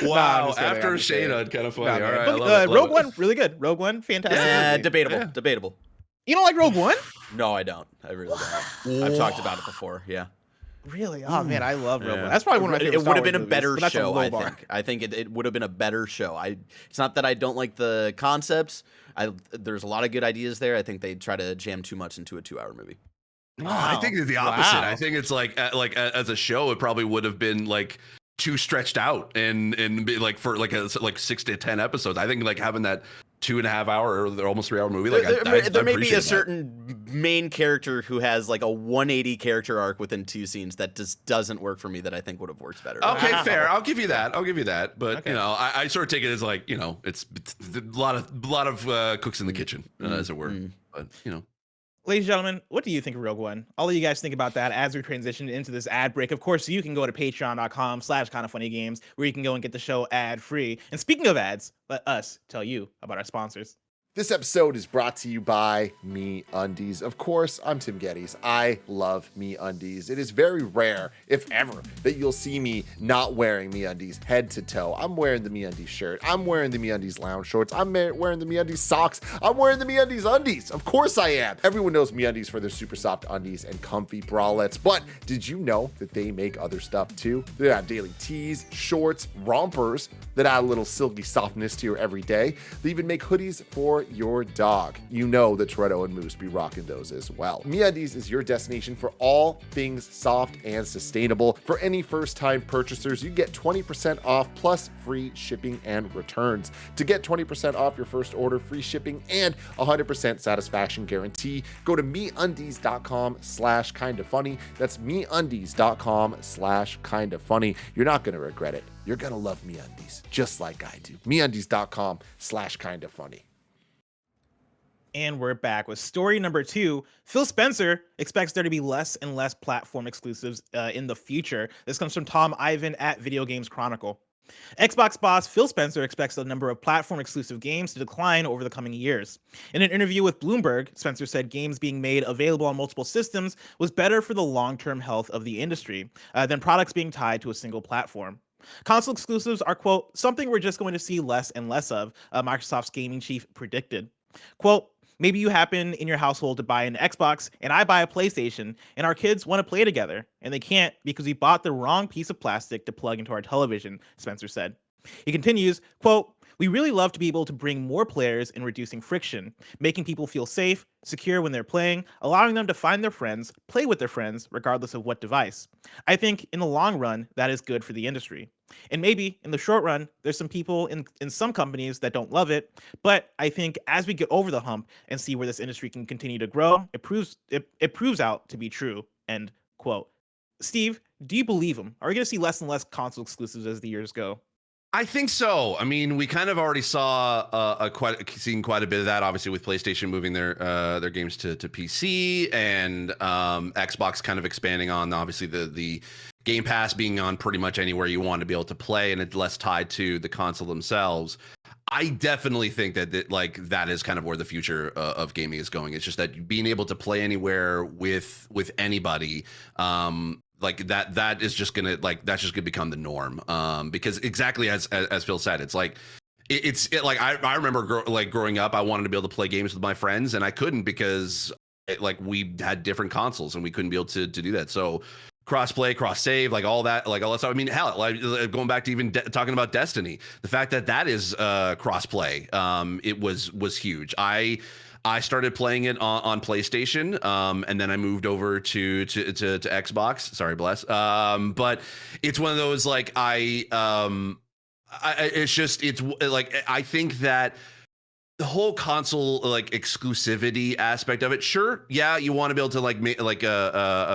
Wow. After shade on Kind of Funny. All right. But, Rogue One, really good. Rogue One, fantastic. Debatable. You don't like Rogue One? No, I don't. I really don't. I've talked about it before. Yeah. Really? Oh man, I love Rogue One. That's probably one of my favorite. It would have been a better show. I think it would have been a better show. It's not that I don't like the concepts. There's a lot of good ideas there. I think they try to jam too much into a 2-hour movie. Wow. I think it's the opposite. I think it's like as a show, it probably would have been like too stretched out and be like for like 6 to 10 episodes. I think like having that 2.5 hour or almost 3 hour movie. There may be a certain main character who has like a 180 character arc within 2 scenes that just doesn't work for me, that I think would have worked better. Okay, fair. I'll give you that. But I sort of take it as like, it's a lot of cooks in the kitchen, as it were. But Ladies and gentlemen, what do you think of Rogue One? I'll let you guys think about that as we transition into this ad break. Of course, you can go to patreon.com/kindafunnygames, where you can go and get the show ad free. And speaking of ads, let us tell you about our sponsors. This episode is brought to you by MeUndies. Of course, I'm Tim Geddes. I love MeUndies. It is very rare, if ever, that you'll see me not wearing MeUndies head to toe. I'm wearing the MeUndies shirt. I'm wearing the MeUndies lounge shorts. I'm wearing the MeUndies socks. I'm wearing the MeUndies undies. Of course I am. Everyone knows MeUndies for their super soft undies and comfy bralettes, but did you know that they make other stuff too? They have daily tees, shorts, rompers that add a little silky softness to your everyday. They even make hoodies for your dog. You know that Toretto and Moose be rocking those as well. MeUndies is your destination for all things soft and sustainable. For any first-time purchasers, you get 20% off plus free shipping and returns. To get 20% off your first order, free shipping, and 100% satisfaction guarantee, go to MeUndies.com/kindafunny. That's MeUndies.com/kindafunny. You're not going to regret it. You're going to love MeUndies, just like I do. MeUndies.com/kindafunny. And we're back with story number 2. Phil Spencer expects there to be less and less platform exclusives in the future. This comes from Tom Ivan at Video Games Chronicle. Xbox boss Phil Spencer expects the number of platform exclusive games to decline over the coming years. In an interview with Bloomberg, Spencer said games being made available on multiple systems was better for the long-term health of the industry than products being tied to a single platform. Console exclusives are, quote, something we're just going to see less and less of, Microsoft's gaming chief predicted. Quote, maybe you happen in your household to buy an Xbox and I buy a PlayStation and our kids want to play together and they can't because we bought the wrong piece of plastic to plug into our television, Spencer said. He continues, quote, we really love to be able to bring more players in reducing friction, making people feel safe, secure when they're playing, allowing them to find their friends, play with their friends, regardless of what device. I think in the long run, that is good for the industry. And maybe in the short run, there's some people in some companies that don't love it, but I think as we get over the hump and see where this industry can continue to grow, it proves out to be true, end quote. Steve, do you believe him? Are we going to see less and less console exclusives as the years go? I think so. I mean, we kind of already saw seen quite a bit of that, obviously, with PlayStation moving their games to PC, and Xbox kind of expanding on obviously the Game Pass being on pretty much anywhere you want to be able to play, and it's less tied to the console themselves. I definitely think that that is kind of where the future of gaming is going. It's just that being able to play anywhere with anybody. That is just gonna that's just gonna become the norm, because exactly as Phil said, it's like I remember growing up, I wanted to be able to play games with my friends and I couldn't because we had different consoles and we couldn't be able to do that. So cross-play, cross-save, all that stuff. I mean, hell, going back to even talking about Destiny, the fact that is cross-play, it was huge. I started playing it on PlayStation, and then I moved over to Xbox. Sorry, bless. But it's one of those I think that the whole console exclusivity aspect of it, sure, yeah, you want to be able to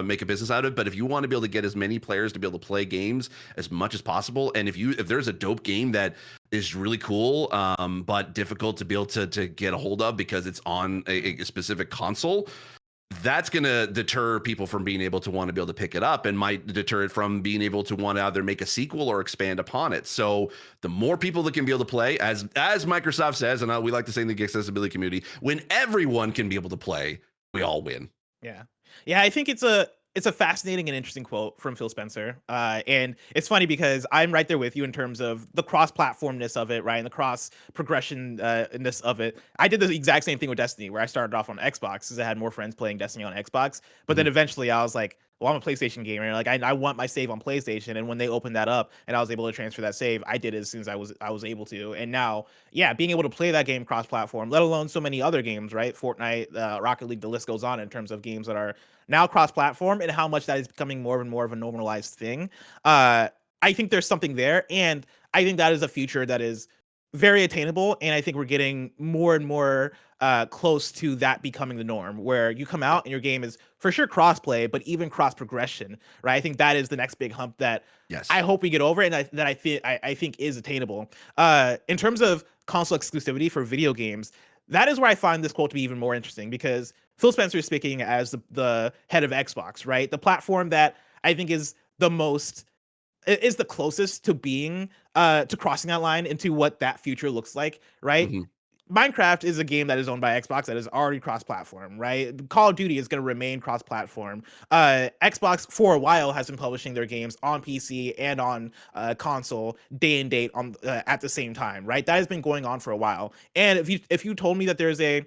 make a business out of it, but if you want to be able to get as many players to be able to play games as much as possible, and if there's a dope game that is really cool but difficult to be able to get a hold of because it's on a specific console, that's going to deter people from being able to want to be able to pick it up, and might deter it from being able to want to either make a sequel or expand upon it. So the more people that can be able to play, as Microsoft says, and we like to say in the accessibility community, when everyone can be able to play, we all win. Yeah, I think it's a fascinating and interesting quote from Phil Spencer. And it's funny because I'm right there with you in terms of the cross-platformness of it, right? And the cross-progression-ness of it. I did the exact same thing with Destiny, where I started off on Xbox because I had more friends playing Destiny on Xbox. But then eventually I was like, well, I'm a PlayStation gamer. I want my save on PlayStation. And when they opened that up and I was able to transfer that save, I did it as soon as I was able to. And now, yeah, being able to play that game cross-platform, let alone so many other games, right? Fortnite, Rocket League, the list goes on in terms of games that are now cross-platform, and how much that is becoming more and more of a normalized thing. I think there's something there, and I think that is a future that is very attainable, and I think we're getting more and more close to that becoming the norm, where you come out and your game is for sure crossplay, but even cross progression, right? I think that is the next big hump that Yes. I hope we get over, and I think is attainable. In terms of console exclusivity for video games, that is where I find this quote to be even more interesting, because Phil Spencer is speaking as the head of Xbox, right? The platform that I think is the closest to being to crossing that line into what that future looks like, right? Mhm. Minecraft is a game that is owned by Xbox that is already cross-platform, right? Call of Duty is going to remain cross-platform. Xbox for a while has been publishing their games on PC and on console day and date on at the same time, right? That has been going on for a while. And if you told me that there's a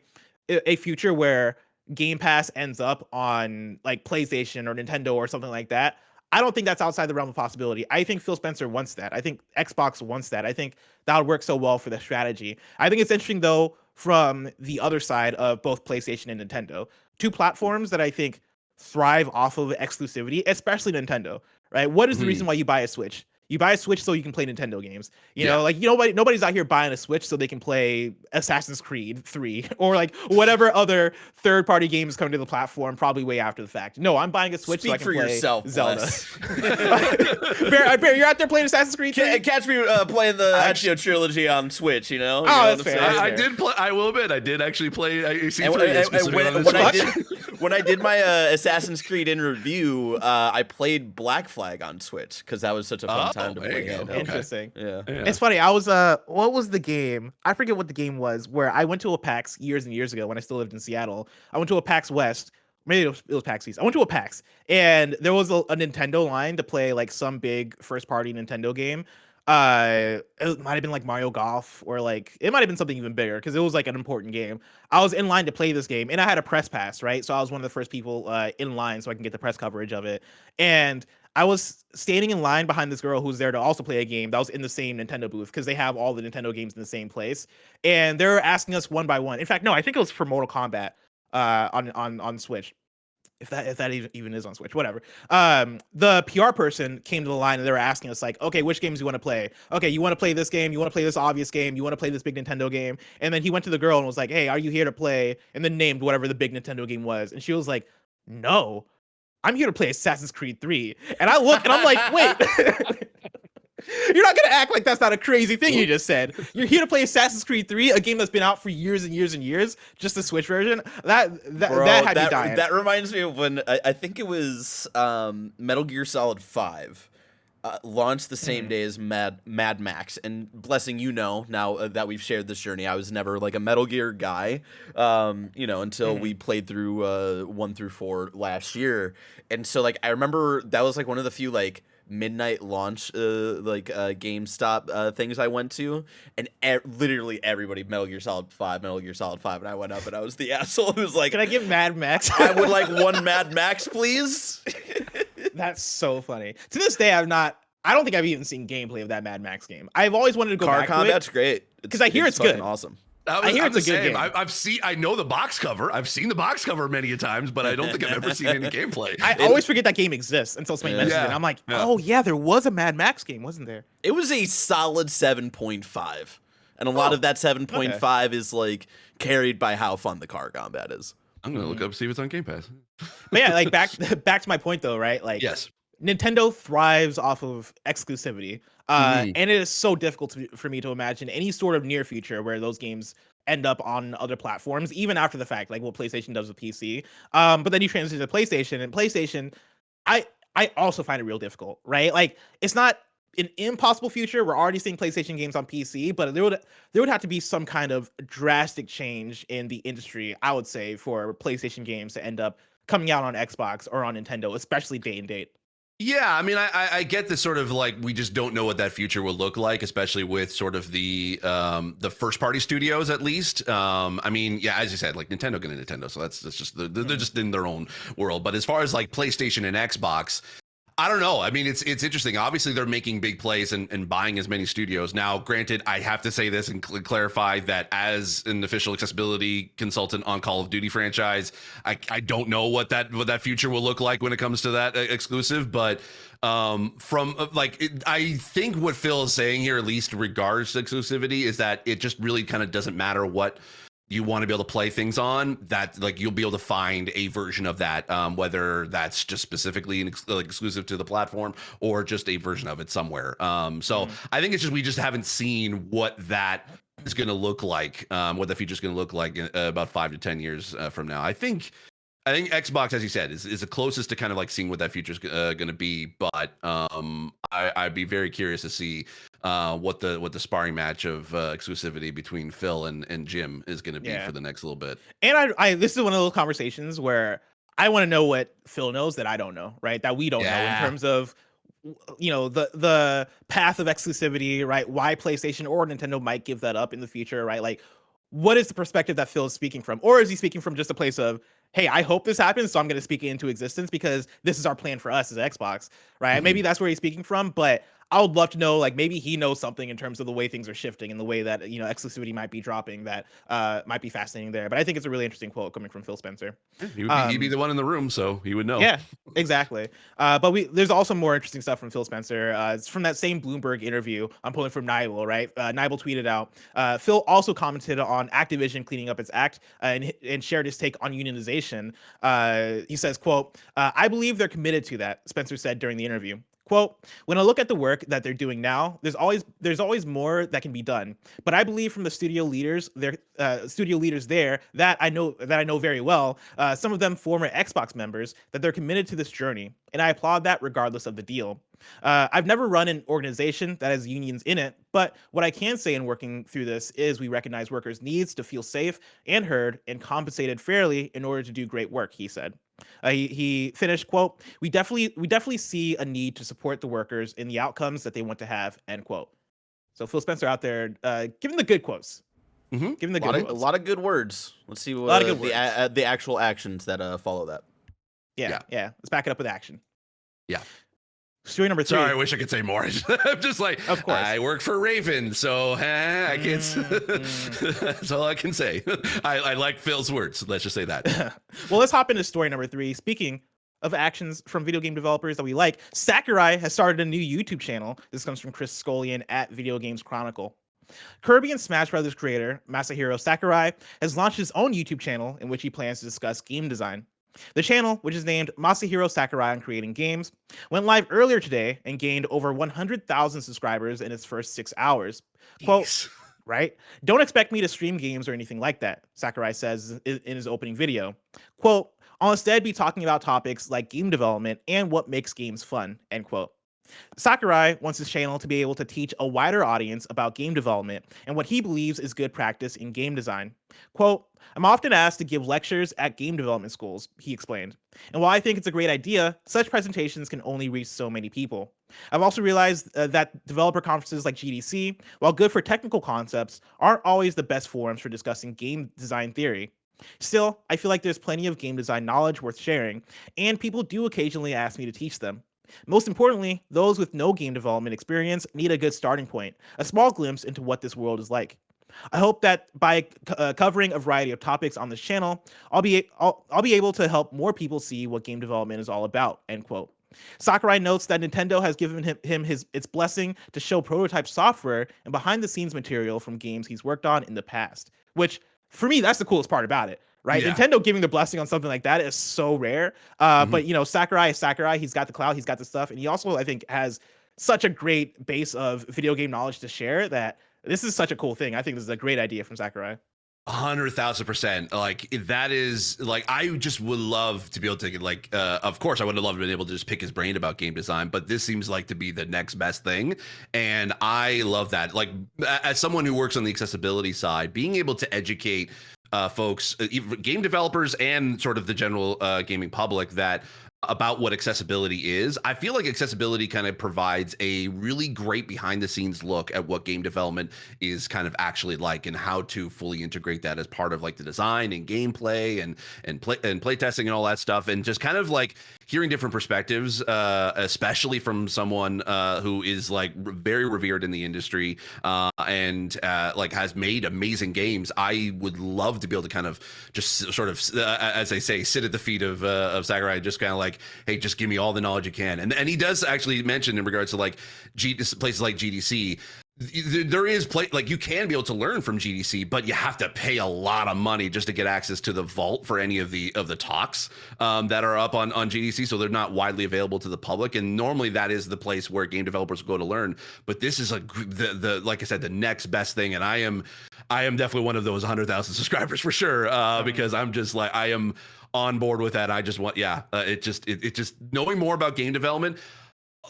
future where Game Pass ends up on like PlayStation or Nintendo or something like that, I don't think that's outside the realm of possibility. I think Phil Spencer wants that. I think Xbox wants that. I think that would work so well for the strategy. I think it's interesting, though, from the other side of both PlayStation and Nintendo. Two platforms that I think thrive off of exclusivity, especially Nintendo, right? What is the reason why you buy a Switch? You buy a Switch so you can play Nintendo games. You know, like nobody's out here buying a Switch so they can play Assassin's Creed 3 or like whatever other third-party games come to the platform probably way after the fact. No, I'm buying a Switch so I can play Zelda. Bear, you're out there playing Assassin's Creed 3? Catch me playing the Ezio trilogy on Switch, you know? That's fair. I did play. I will admit, I did actually play. When I did my Assassin's Creed in review, I played Black Flag on Switch because that was such a fun time to play. Okay. Interesting. Yeah. It's funny. I was what was the game? I forget what the game was. Where I went to a PAX years and years ago when I still lived in Seattle. I went to a PAX West. Maybe it was PAX East. I went to a PAX, and there was a Nintendo line to play like some big first-party Nintendo game. It might have been like Mario Golf, or like it might have been something even bigger because it was like an important game. I was in line to play this game, and I had a press pass, right? So I was one of the first people in line, so I can get the press coverage of it. And I was standing in line behind this girl who was there to also play a game that was in the same Nintendo booth because they have all the Nintendo games in the same place. And they're asking us one by one. In fact, no, I think it was for Mortal Kombat on Switch. If that even is on Switch, whatever. The PR person came to the line and they were asking us like, okay, which games you want to play? Okay, you want to play this game? You want to play this obvious game? You want to play this big Nintendo game? And then he went to the girl and was like, hey, are you here to play? And then named whatever the big Nintendo game was. And she was like, no, I'm here to play Assassin's Creed 3. And I look and I'm like, wait. You're not gonna act like that's not a crazy thing you just said. You're here to play Assassin's Creed 3, a game that's been out for years and years and years, just the Switch version. That had me dying. That reminds me of when I think it was Metal Gear Solid 5 launched the same day as Mad Max. And blessing, now that we've shared this journey, I was never like a Metal Gear guy, until we played through 1 through 4 last year. And so like I remember that was like one of the few like midnight launch GameStop things I went to, and literally everybody Metal Gear Solid 5, and I went up and I was the asshole who was like, can I get Mad Max? I would like one Mad Max, please. That's so funny. To this day, I don't think I've even seen gameplay of that Mad Max game. I've always wanted to go back to it. Car combat's great because I hear it's good. Awesome. I hear it's a good game. I know the box cover. I've seen the box cover many a times, but I don't think I've ever seen any gameplay. I always forget that game exists until somebody mentions it. I'm like, oh yeah, there was a Mad Max game, wasn't there? It was a solid 7.5, and a lot of that 7.5 is like carried by how fun the car combat is. I'm gonna look up see if it's on Game Pass. But yeah, like back to my point though, right? Like, yes, Nintendo thrives off of exclusivity. And it is so difficult for me to imagine any sort of near future where those games end up on other platforms, even after the fact, like what PlayStation does with PC. But then you transition to PlayStation, and PlayStation, I also find it real difficult, right? Like, it's not an impossible future. We're already seeing PlayStation games on PC, but there would have to be some kind of drastic change in the industry, I would say, for PlayStation games to end up coming out on Xbox or on Nintendo, especially day and date. Yeah, I mean, I get this sort of like we just don't know what that future will look like, especially with sort of the first party studios at least. I mean, yeah, as you said, like Nintendo getting Nintendo, so that's just they're just in their own world. But as far as like PlayStation and Xbox, I don't know. I mean, it's interesting. Obviously, they're making big plays and buying as many studios. Now, granted, I have to say this and clarify that as an official accessibility consultant on Call of Duty franchise, I don't know what that future will look like when it comes to that exclusive. But I think what Phil is saying here, at least regards to exclusivity, is that it just really kind of doesn't matter what you want to be able to play things on, that like you'll be able to find a version of that, whether that's just specifically exclusive to the platform or just a version of it somewhere. So I think it's just we just haven't seen what that is going to look like, what the future is going to look like in about 5 to 10 years from now. I think Xbox, as you said, is the closest to kind of like seeing what that future is going to be. But I'd be very curious to see what the sparring match of exclusivity between Phil and Jim is going to be for the next little bit. And I this is one of those conversations where I want to know what Phil knows that I don't know, right? That we don't know in terms of, you know, the path of exclusivity, right? Why PlayStation or Nintendo might give that up in the future, right? Like, what is the perspective that Phil is speaking from? Or is he speaking from just a place of, hey, I hope this happens, so I'm going to speak it into existence because this is our plan for us as Xbox, right? Maybe that's where he's speaking from, but I would love to know, like, maybe he knows something in terms of the way things are shifting and the way that, you know, exclusivity might be dropping that might be fascinating there. But I think it's a really interesting quote coming from Phil Spencer. He'd be the one in the room, so he would know. Yeah, exactly. But there's also more interesting stuff from Phil Spencer. It's from that same Bloomberg interview. I'm pulling from Nibel, right? Nibel tweeted out, Phil also commented on Activision cleaning up its act and shared his take on unionization. He says, quote, I believe they're committed to that, Spencer said during the interview. Quote, when I look at the work that they're doing now, there's always more that can be done. But I believe from the studio leaders there that I know very well, some of them former Xbox members, that they're committed to this journey. And I applaud that regardless of the deal. I've never run an organization that has unions in it, but what I can say in working through this is we recognize workers' needs to feel safe and heard and compensated fairly in order to do great work, he said. He finished, quote, we definitely see a need to support the workers in the outcomes that they want to have, end quote. So Phil Spencer out there giving the good quotes. Giving the good quotes. A lot of good words. Let's see what the actual actions that follow that. Yeah. Let's back it up with action. Yeah. Story number 3. Sorry, I wish I could say more. I'm just like, of course, I work for Raven, so I can't. That's all I can say. I like Phil's words. Let's just say that. Well, let's hop into story number 3. Speaking of actions from video game developers that we like, Sakurai has started a new YouTube channel. This comes from Chris Scullion at Video Games Chronicle. Kirby and Smash Brothers creator Masahiro Sakurai has launched his own YouTube channel in which he plans to discuss game design. The channel, which is named Masahiro Sakurai on Creating Games, went live earlier today and gained over 100,000 subscribers in its first 6 hours. Quote, right? Don't expect me to stream games or anything like that, Sakurai says in his opening video. Quote, I'll instead be talking about topics like game development and what makes games fun, end quote. Sakurai wants his channel to be able to teach a wider audience about game development and what he believes is good practice in game design. Quote, I'm often asked to give lectures at game development schools, he explained. And while I think it's a great idea, such presentations can only reach so many people. I've also realized that developer conferences like GDC, while good for technical concepts, aren't always the best forums for discussing game design theory. Still, I feel like there's plenty of game design knowledge worth sharing, and people do occasionally ask me to teach them. Most importantly, those with no game development experience need a good starting point, a small glimpse into what this world is like. I hope that by covering a variety of topics on this channel, I'll be able to help more people see what game development is all about, end quote. Sakurai notes that Nintendo has given him its blessing to show prototype software and behind-the-scenes material from games he's worked on in the past, which, for me, that's the coolest part about it. Right, yeah. Nintendo giving the blessing on something like that is so rare. But you know, Sakurai is Sakurai. He's got the clout, he's got the stuff, and he also, I think, has such a great base of video game knowledge to share that this is such a cool thing. I think this is a great idea from Sakurai. 100,000%. Like that is like I just would love to be able to like. Of course, I would have loved to be able to just pick his brain about game design, but this seems like to be the next best thing, and I love that. Like as someone who works on the accessibility side, being able to educate folks, game developers and sort of the general gaming public that about what accessibility is. I feel like accessibility kind of provides a really great behind the scenes look at what game development is kind of actually like and how to fully integrate that as part of like the design and gameplay and play testing and all that stuff. And just kind of like hearing different perspectives, especially from someone who is like very revered in the industry and like has made amazing games. I would love to be able to kind of just sort of, as they say, sit at the feet of Sakurai, just kind of like, hey, just give me all the knowledge you can. And he does actually mention in regards to like places like GDC. There is like you can be able to learn from GDC, but you have to pay a lot of money just to get access to the vault for any of the talks that are up on GDC. So they're not widely available to the public. And normally that is the place where game developers go to learn. But this is like the like I said, the next best thing. And I am definitely one of those 100,000 subscribers for sure, because I'm just like I am on board with that. I just want it just knowing more about game development.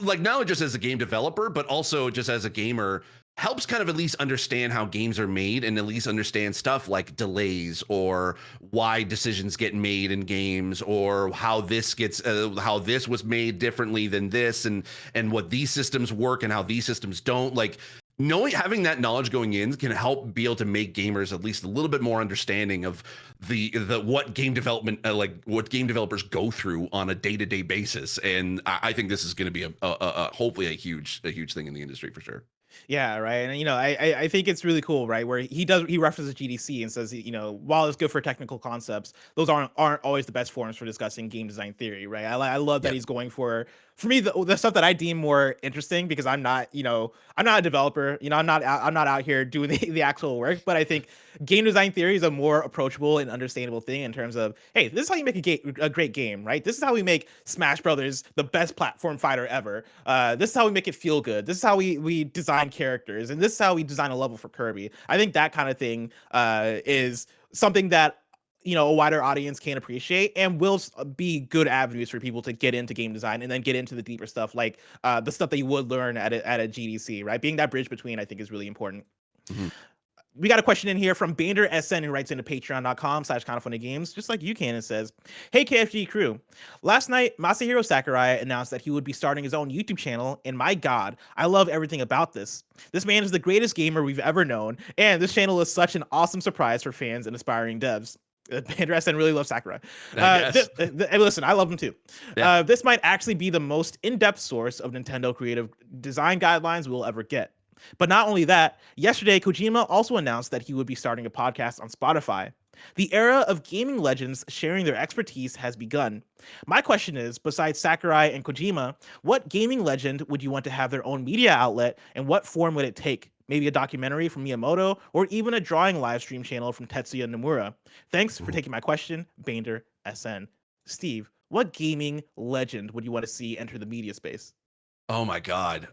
Like not just as a game developer, but also just as a gamer helps kind of at least understand how games are made and at least understand stuff like delays or why decisions get made in games or how this was made differently than this and what these systems work and how these systems don't. Like having that knowledge going in can help be able to make gamers at least a little bit more understanding of the what game development what game developers go through on a day-to-day basis. And I think this is going to be a hopefully a huge thing in the industry for sure. Yeah, right. And I think it's really cool, right? Where he references GDC and says, while it's good for technical concepts, those aren't always the best forums for discussing game design theory, right? I love that he's going for me the stuff that I deem more interesting, because I'm not a developer, I'm not out here doing the actual work, but I think game design theory is a more approachable and understandable thing in terms of, hey, this is how you make a great game, right? This is how we make Smash Brothers the best platform fighter ever. This is how we make it feel good. This is how we design characters, and this is how we design a level for Kirby. I think that kind of thing is something that a wider audience can appreciate and will be good avenues for people to get into game design and then get into the deeper stuff, like the stuff that you would learn at a GDC, right? Being that bridge between, I think, is really important. Mm-hmm. We got a question in here from Bander SN, who writes into patreon.com/kindafunnygames, just like you can, and says, hey, KFG crew. Last night, Masahiro Sakurai announced that he would be starting his own YouTube channel, and my God, I love everything about this. This man is the greatest gamer we've ever known, and this channel is such an awesome surprise for fans and aspiring devs. Bander SN really loves Sakurai. Listen, I love him too. Yeah. This might actually be the most in-depth source of Nintendo creative design guidelines we'll ever get. But not only that, yesterday, Kojima also announced that he would be starting a podcast on Spotify. The era of gaming legends sharing their expertise has begun. My question is, besides Sakurai and Kojima, what gaming legend would you want to have their own media outlet, and what form would it take? Maybe a documentary from Miyamoto, or even a drawing live stream channel from Tetsuya Nomura. Thanks for taking my question, Bander SN. Steve, what gaming legend would you want to see enter the media space? Oh my God.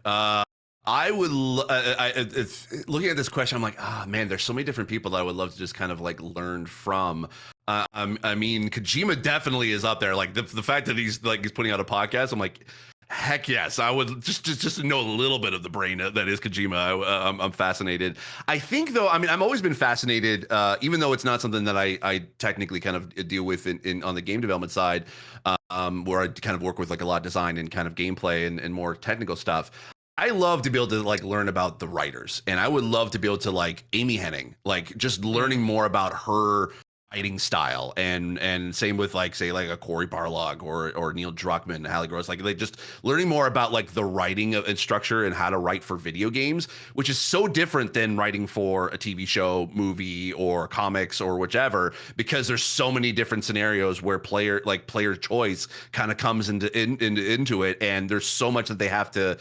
I would looking at this question, I'm like, man, there's so many different people that I would love to just kind of like learn from. I mean, Kojima definitely is up there. Like the fact that he's putting out a podcast, I'm like, heck yes, I would just to know a little bit of the brain that is Kojima. I'm fascinated. I think though, I mean, I've always been fascinated, even though it's not something that I technically kind of deal with in on the game development side, where I kind of work with like a lot of design and kind of gameplay and more technical stuff. I love to be able to like learn about the writers, and I would love to be able to like Amy Hennig, like just learning more about her writing style, and same with like say like a Cory Barlog or Neil Druckmann, Hallie Gross, like just learning more about like the writing and structure and how to write for video games, which is so different than writing for a TV show, movie, or comics or whichever, because there's so many different scenarios where player choice kind of comes into it, and there's so much that they have to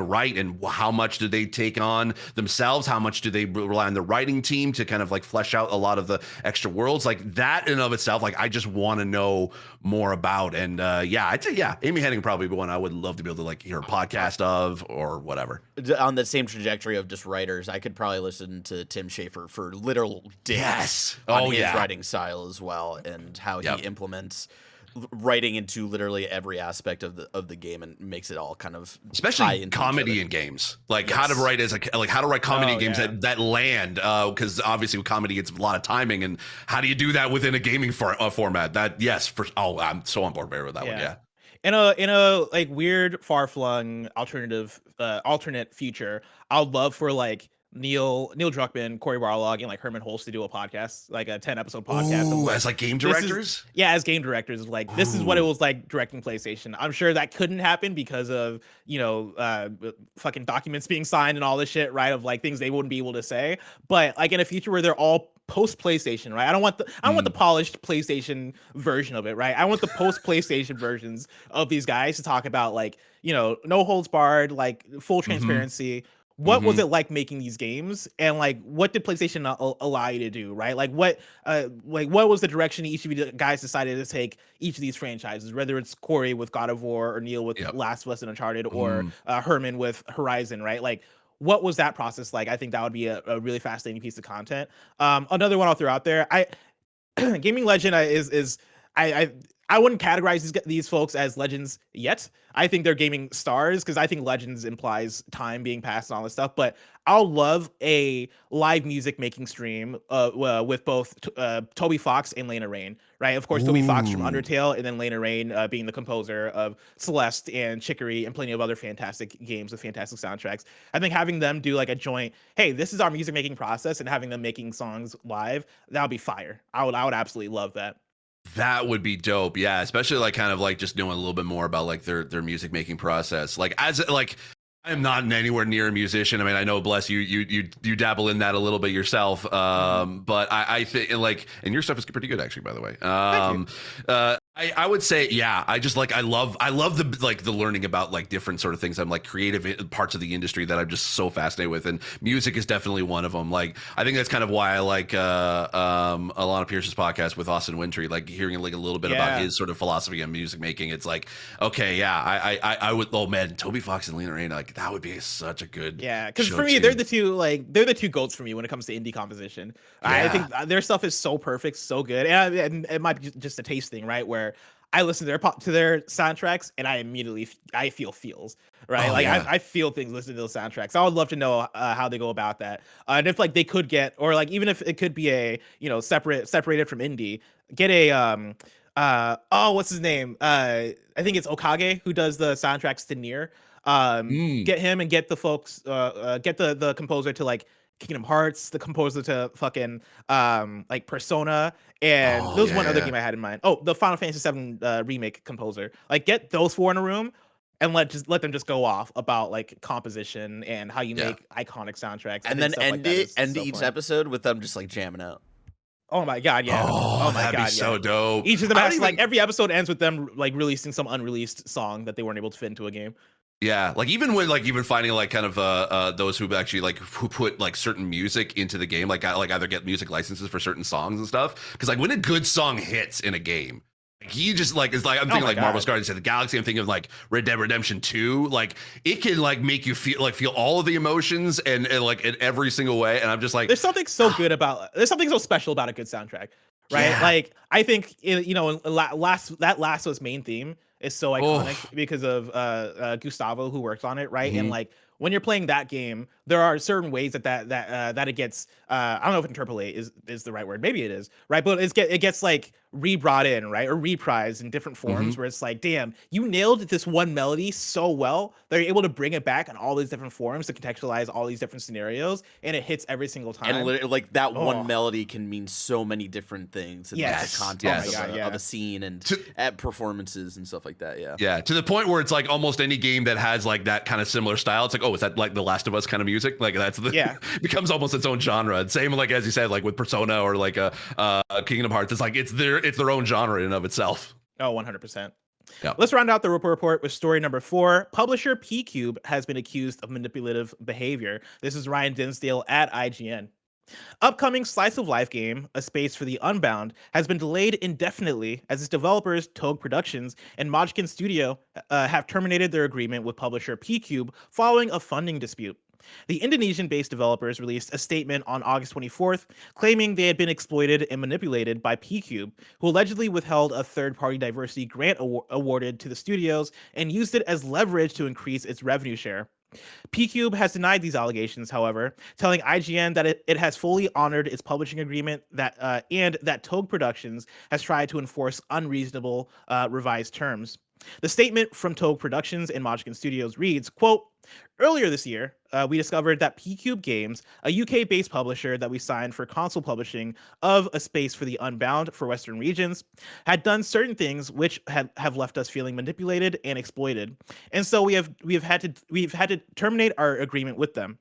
write, and how much do they take on themselves, how much do they rely on the writing team to kind of like flesh out a lot of the extra worlds. Like that in and of itself, like I just want to know more about. And I'd say Amy Hennig probably be one I would love to be able to like hear a podcast of or whatever. On the same trajectory of just writers, I could probably listen to Tim Schafer for literal days on his writing style as well, and how he implements writing into literally every aspect of the game and makes it all kind of especially comedy in games, like how to write how to write comedy in games that land, because obviously with comedy it's a lot of timing, and how do you do that within a gaming format? I'm so on board with that one. In a like weird far-flung alternate future, I'd love for like Neil Druckmann, Cory Barlog, and like Herman Holst to do a podcast, like a 10-episode podcast of Ooh, like as like game this is- directors. yeah, as game directors, of like this is what it Ooh. was like directing PlayStation. I'm sure that couldn't happen because of fucking documents being signed and all this shit, right? Of like things they wouldn't be able to say. But like in a future where they're all post PlayStation, right? I don't want the polished PlayStation version of it, right? I want the post PlayStation versions of these guys to talk about like, no holds barred, like full transparency. What was it like making these games, and like what did PlayStation allow you to do, right? Like what was the direction each of you guys decided to take each of these franchises, whether it's Corey with God of War or Neil with Last of Us and Uncharted or Herman with Horizon, right? Like what was that process like? I think that would be a really fascinating piece of content. Another one I'll throw out there, Gaming Legend I wouldn't categorize these folks as legends yet. I think they're gaming stars because I think legends implies time being passed and all this stuff. But I'll love a live music making stream with both Toby Fox and Lena Raine, right? Of course, Toby Fox from Undertale, and then Lena Raine being the composer of Celeste and Chicory and plenty of other fantastic games with fantastic soundtracks. I think having them do like a joint, hey, this is our music making process, and having them making songs live, that would be fire. I would absolutely love that. That would be dope. Yeah, especially like kind of like just knowing a little bit more about like their music making process. Like as like I am not anywhere near a musician. I mean, I know, bless you, you dabble in that a little bit yourself. But I think like, and your stuff is pretty good actually, by the way. Thank you. I would say, yeah, I just like, I love the like the learning about like different sort of things. I'm like creative parts of the industry that I'm just so fascinated with. And music is definitely one of them. Like, I think that's kind of why I like Alana Pierce's podcast with Austin Wintry, like hearing like a little bit about his sort of philosophy on music making. It's like, okay, yeah, I would, oh man, Toby Fox and Lena Raine, like that would be such a good because for me, they're the two goats for me when it comes to indie composition. I think their stuff is so perfect, so good. And it might be just a taste thing, right? Where I listen to their soundtracks and I immediately feel feels, right? I feel things listening to those soundtracks. I would love to know how they go about that. And if like they could get, or like even if it could be a separated from indie, get a what's his name? I think it's Okage who does the soundtracks to Nier. Get him and get the folks get the composer to like Kingdom Hearts, the composer to fucking like Persona, and there was one other game I had in mind. Oh, the Final Fantasy VII remake composer. Like get those four in a room and let them just go off about like composition and how you make iconic soundtracks. And then end each episode with them just like jamming out. Oh my god, yeah. Oh my god, that'd be so dope. Each of them has like every episode ends with them like releasing some unreleased song that they weren't able to fit into a game. Yeah, like even finding like kind of those who actually like who put like certain music into the game, like either get music licenses for certain songs and stuff. Because like when a good song hits in a game, like you just like it's like I'm thinking like Marvel's Guardians of the Galaxy. I'm thinking of like Red Dead Redemption 2. Like it can like make you feel all of the emotions and like in every single way. And I'm just like, there's something so special about a good soundtrack, right? Yeah. Like I think Last of Us main theme is so iconic because of Gustavo who worked on it, right? And like when you're playing that game, there are certain ways that it gets I don't know if interpolate is the right word, maybe it is, right? But it gets like re-brought in, right, or reprised in different forms where it's like, damn, you nailed this one melody so well that you're able to bring it back in all these different forms to contextualize all these different scenarios, and it hits every single time. And like that one melody can mean so many different things in the context of a scene and at performances and stuff like that. Yeah, to the point where it's like almost any game that has like that kind of similar style, it's like, oh, is that like the Last of Us kind of music? Like that's becomes almost its own genre. And same like as you said, like with Persona or like Kingdom Hearts, it's like it's their own genre in and of itself. Oh, 100%. Yeah. Let's round out the report with story number 4. Publisher PQube has been accused of manipulative behavior. This is Ryan Dinsdale at IGN. Upcoming slice of life game, A Space for the Unbound, has been delayed indefinitely as its developers, Togue Productions and Mojkin Studio, have terminated their agreement with publisher PQube following a funding dispute. The Indonesian-based developers released a statement on August 24th, claiming they had been exploited and manipulated by PQube, who allegedly withheld a third-party diversity grant awarded to the studios and used it as leverage to increase its revenue share. PQube has denied these allegations, however, telling IGN that it has fully honored its publishing agreement and that Togue Productions has tried to enforce unreasonable revised terms. The statement from Togue Productions and Mojkin Studios reads, quote, Earlier this year, we discovered that PQube Games, a UK-based publisher that we signed for console publishing of A Space for the Unbound for Western regions, had done certain things which have left us feeling manipulated and exploited, and so we've had to terminate our agreement with them.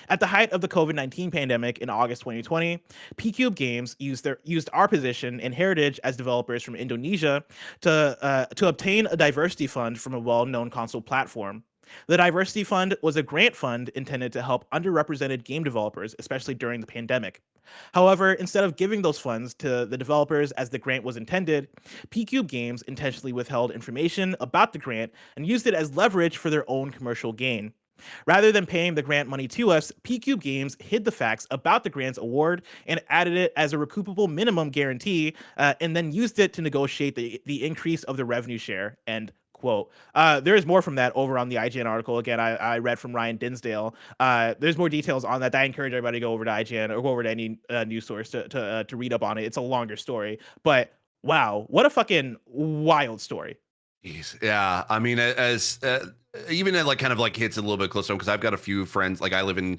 At the height of the COVID-19 pandemic in August 2020, PQube Games used our position and heritage as developers from Indonesia to obtain a diversity fund from a well-known console platform. The Diversity Fund was a grant fund intended to help underrepresented game developers, especially during the pandemic. However, instead of giving those funds to the developers as the grant was intended, PQube Games intentionally withheld information about the grant and used it as leverage for their own commercial gain. Rather than paying the grant money to us, PQube Games hid the facts about the grant's award and added it as a recoupable minimum guarantee, and then used it to negotiate the increase of the revenue share. End quote. There is more from that over on the IGN article. Again, I read from Ryan Dinsdale. There's more details on that. I encourage everybody to go over to IGN or go over to any news source to read up on it. It's a longer story, but wow, what a fucking wild story. Jeez. Yeah, I mean, as even it like kind of like hits a little bit closer because I've got a few friends. Like I live in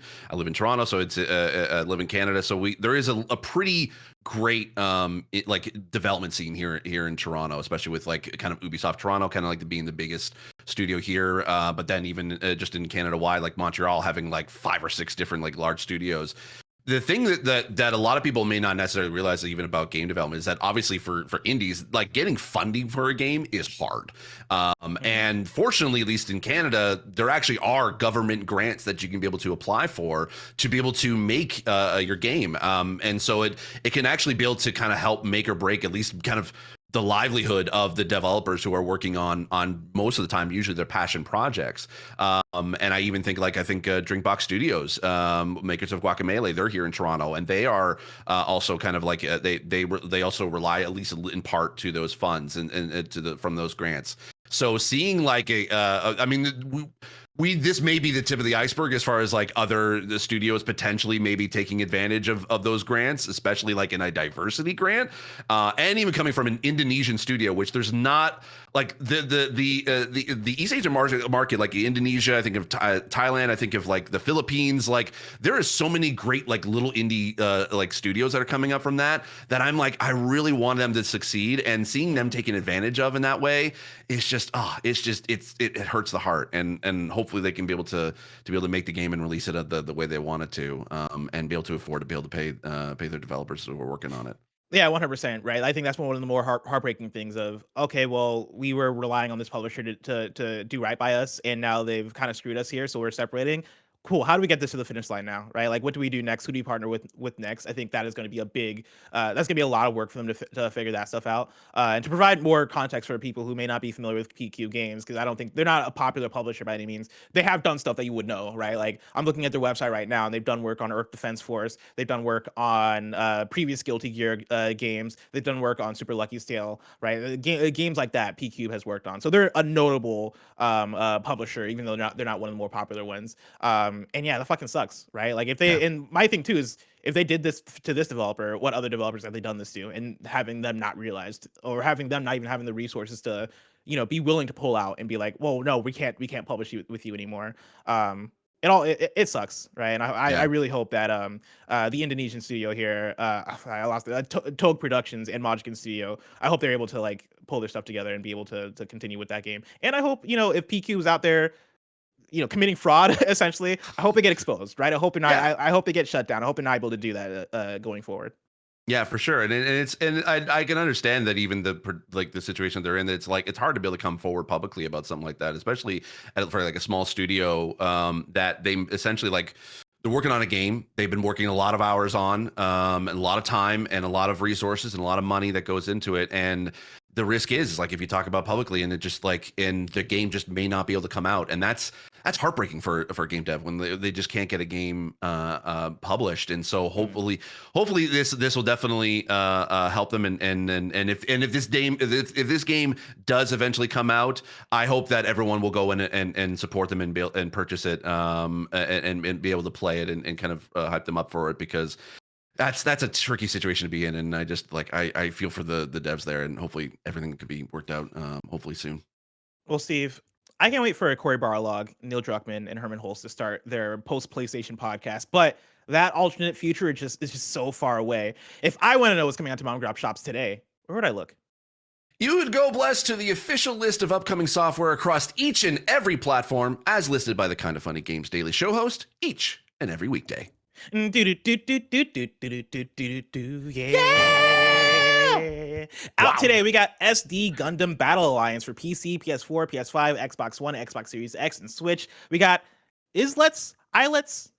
Toronto, so it's I live in Canada, so there is a pretty great like development scene here in Toronto, especially with like kind of Ubisoft Toronto, kind of like being the biggest studio here. But then even just in Canada wide, like Montreal having like 5 or 6 different like large studios. The thing that a lot of people may not necessarily realize even about game development is that obviously for indies, like getting funding for a game is hard. And fortunately, at least in Canada, there actually are government grants that you can be able to apply for to be able to make your game. And so it can actually be able to kind of help make or break at least kind of the livelihood of the developers who are working on most of the time, usually their passion projects. And I even think Drinkbox Studios, makers of Guacamelee, they're here in Toronto, and they are also kind of like they also rely at least in part to those funds and from those grants. So seeing like I mean, this may be the tip of the iceberg as far as like the studios potentially maybe taking advantage of those grants, especially like in a diversity grant, and even coming from an Indonesian studio, which there's not like the East Asian market, like Indonesia, I think of Thailand, I think of like the Philippines, like there is so many great like little indie like studios that are coming up from that I'm like, I really want them to succeed, and seeing them taken advantage of in that way, it's just it hurts the heart, and hopefully they can be able to make the game and release it the way they want it to, and be able to afford to be able to pay their developers who are working on it. Yeah, 100%, right? I think that's one of the more heartbreaking things of, okay, well, we were relying on this publisher to do right by us, and now they've kind of screwed us here, so we're separating. Cool. How do we get this to the finish line now, right? Like, what do we do next? Who do we partner with next? I think that is going to be a big, that's going to be a lot of work for them to figure that stuff out, and to provide more context for people who may not be familiar with PQ Games, because I don't think they're not a popular publisher by any means. They have done stuff that you would know, right? Like, I'm looking at their website right now, and they've done work on Earth Defense Force. They've done work on previous Guilty Gear games. They've done work on Super Lucky's Tale, right? Games like that, PQube has worked on. So they're a notable publisher, even though they're not one of the more popular ones. And yeah, that fucking sucks, right? Like if they, and my thing too is if they did this to this developer, what other developers have they done this to? And having them not realized, or having them not even having the resources to, be willing to pull out and be like, well, no, we can't publish with you anymore. It sucks, right? And I really hope that the Indonesian studio here, I lost it, Togue Productions and Mojgan Studio, I hope they're able to like pull their stuff together and be able to continue with that game. And I hope, if PQ's out there, committing fraud, essentially, I hope they get exposed, right? I hope I hope they get shut down. I hope they're not able to do that going forward. Yeah, for sure, and I can understand that even the situation they're in. It's like it's hard to be able to come forward publicly about something like that, especially for like a small studio that they essentially like. They're working on a game they've been working a lot of hours on, and a lot of time and a lot of resources and a lot of money that goes into it, and the risk is like if you talk about publicly and it just like and the game just may not be able to come out, and that's heartbreaking for a game dev when they just can't get a game published. And so hopefully this will definitely help them, and if this game does eventually come out, I hope that everyone will go in and support them and purchase it, and be able to play it and kind of hype them up for it, because that's a tricky situation to be in, and I just like I feel for the devs there, and hopefully everything could be worked out hopefully soon. Well, Steve, I can't wait for Corey Barlog, Neil Druckmann, and Herman Hulst to start their post PlayStation podcast. But that alternate future is just so far away. If I want to know what's coming out to mom and grab shops today, where would I look? You would go blessed to the official list of upcoming software across each and every platform, as listed by the Kinda Funny Games Daily Show host each and every weekday. Yeah. Out today, we got SD Gundam Battle Alliance for PC, PS4, PS5, Xbox One, Xbox Series X, and Switch. We got Islets. ISLETS.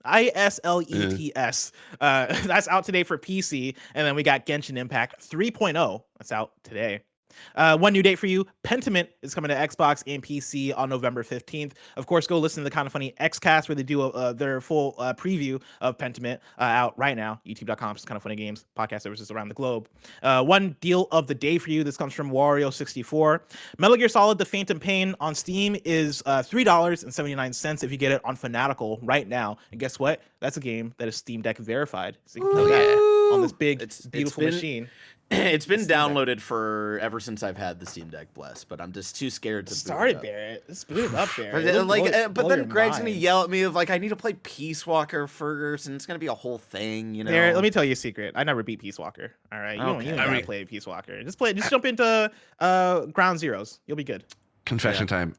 That's out today for PC. And then we got Genshin Impact 3.0. That's out today. One new date for you. Pentiment is coming to Xbox and PC on November 15th. Of course, go listen to the Kinda Funny Xcast where they do their full preview of Pentiment out right now. YouTube.com/Kinda Funny Games, podcast services around the globe. One deal of the day for you. This comes from Wario64. Metal Gear Solid: The Phantom Pain on Steam is $3.79 if you get it on Fanatical right now. And guess what? That's a game that is Steam Deck verified. So you can play that on this big, beautiful machine. It's been downloaded for ever since I've had the Steam Deck blessed, but I'm just too scared to start it, Barrett. Let's boot it up, Barrett. But then Greg's gonna yell at me of like, I need to play Peace Walker first, and it's gonna be a whole thing, you know. Barrett, let me tell you a secret. I never beat Peace Walker. All right, you don't gotta play Peace Walker. Just jump into Ground Zeroes. You'll be good. Confession time.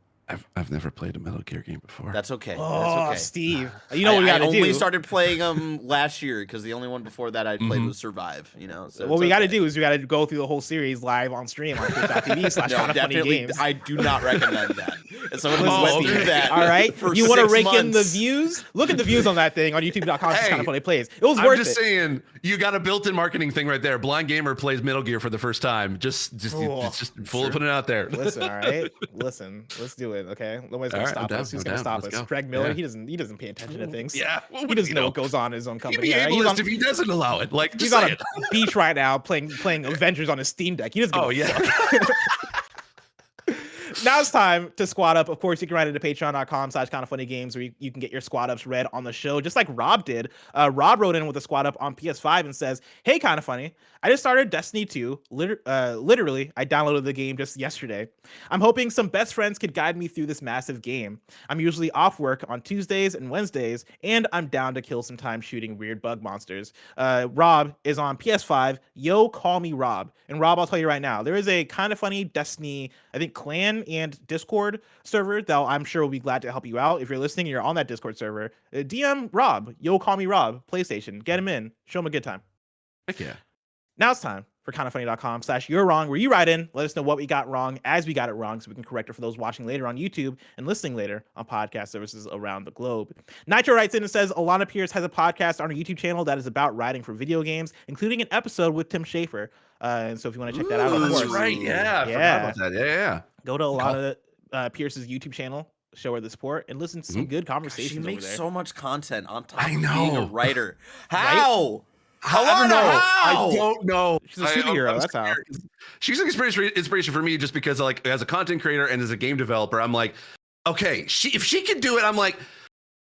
I've never played a Metal Gear game before. That's okay. Oh, that's okay. Steve, you know what we gotta do. I only started playing them last year because the only one before that I played was Survive. You know, so what we gotta do is we gotta go through the whole series live on stream on twitch.tv/kindafunnygames. I do not recommend that. And someone went through that. All right, you want to rake in the views? Look at the views on that thing on YouTube.com/kindafunnyplays. It was worth it. I'm just saying, you got a built-in marketing thing right there. Blind Gamer plays Metal Gear for the first time. Just full of putting it out there. Listen, all right, let's do it. Okay, nobody's gonna stop us. Who's gonna stop us? Craig Miller. He doesn't pay attention to things. Yeah, he doesn't know what goes on in his own company. He'd be ableist if he doesn't allow it. Like, he's on a beach right now playing Avengers on his Steam Deck. He doesn't. Oh yeah. Now it's time to squad up. Of course, you can write it to patreon.com/kindafunnygames where you can get your squad ups read on the show, just like Rob did. Rob wrote in with a squad up on PS5 and says, "Hey, Kinda Funny, I just started Destiny 2. Literally, I downloaded the game just yesterday. I'm hoping some best friends could guide me through this massive game. I'm usually off work on Tuesdays and Wednesdays, and I'm down to kill some time shooting weird bug monsters." Rob is on PS5. YoCallMeRob. And Rob, I'll tell you right now, there is a Kinda Funny Destiny, I think, clan and Discord server that I'm sure will be glad to help you out. If you're listening and you're on that Discord server, DM Rob, YoCallMeRob, PlayStation, get him in, show him a good time. Heck yeah. Now it's time for kindafunny.com/you're wrong, where you write in, let us know what we got wrong as we got it wrong so we can correct it for those watching later on YouTube and listening later on podcast services around the globe. Nitro writes in and says, Alana Pierce has a podcast on her YouTube channel that is about writing for video games, including an episode with Tim Schafer. And so if you want to check that out, of course. That's right. Yeah. I forgot about that. Yeah. Go to Alana Pierce's YouTube channel, show her the support, and listen to some good conversations. She makes over there. so much content on top of being a writer. How? Right? I don't know. She's a superhero. That's how. She's an inspiration for me just because, like, as a content creator and as a game developer, I'm like, okay, if she can do it, I'm like,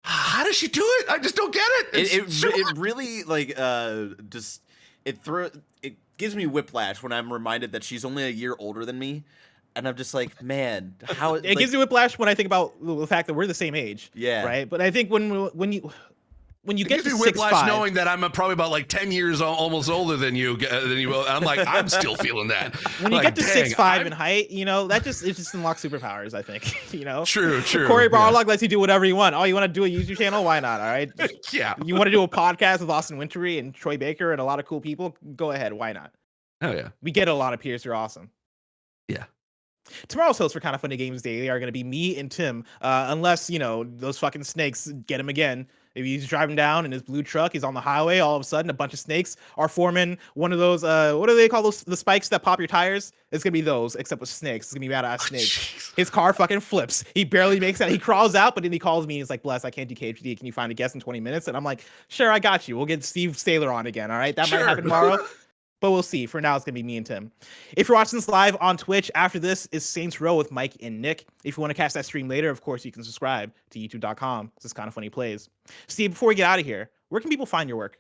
how does she do it? I just don't get it. It really like it gives me whiplash when I'm reminded that she's only a year older than me. And I'm just like, man, how it gives you whiplash when I think about the fact that we're the same age. Yeah. Right. But I think when you get to 6'5", knowing that I'm probably about like 10 years almost older than you, I'm like, I'm still feeling that. When you get to 6'5" in height, you know, it just unlocks superpowers, I think. You know? True. Corey Barlog lets you do whatever you want. Oh, you want to do a YouTube channel? Why not? All right. Yeah. You want to do a podcast with Austin Wintory and Troy Baker and a lot of cool people? Go ahead. Why not? Oh yeah. We get a lot of peers. You're awesome. Yeah. Tomorrow's hosts for Kinda Funny Games Daily are going to be me and Tim, unless, you know, those fucking snakes get him again. If he's driving down in his blue truck, he's on the highway, all of a sudden a bunch of snakes are forming one of those, what do they call those, the spikes that pop your tires? It's going to be those, except with snakes. It's going to be badass snakes. His car fucking flips. He barely makes that. He crawls out, but then he calls me and he's like, Bless, I can't do KHD. Can you find a guest in 20 minutes? And I'm like, sure, I got you. We'll get Steve Saylor on again, all right? That might happen tomorrow. But we'll see. For now, it's going to be me and Tim. If you're watching this live on Twitch, after this is Saints Row with Mike and Nick. If you want to catch that stream later, of course, you can subscribe to youtube.com. This is Kinda Funny Plays. Steve, before we get out of here, where can people find your work?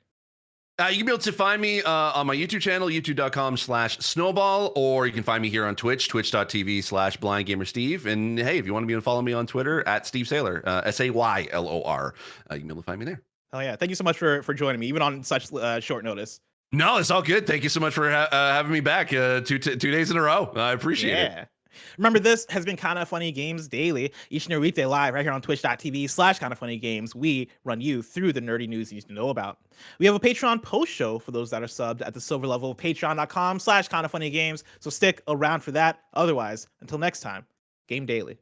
You can be able to find me on my YouTube channel, youtube.com/snowball, or you can find me here on Twitch, twitch.tv/blindgamersteve. And hey, if you want to be able to follow me on Twitter, at Steve Saylor, Saylor, you can be able to find me there. Oh yeah, thank you so much for joining me, even on such short notice. No, it's all good. Thank you so much for having me back 2 days in a row. I appreciate it. Remember, this has been Kinda Funny Games Daily, each and every weekday live right here on twitch.tv/KindaFunnyGames. We run you through the nerdy news you need to know about. We have a Patreon post show for those that are subbed at the silver level of patreon.com/KindaFunnyGames. So stick around for that. Otherwise, until next time, Game Daily.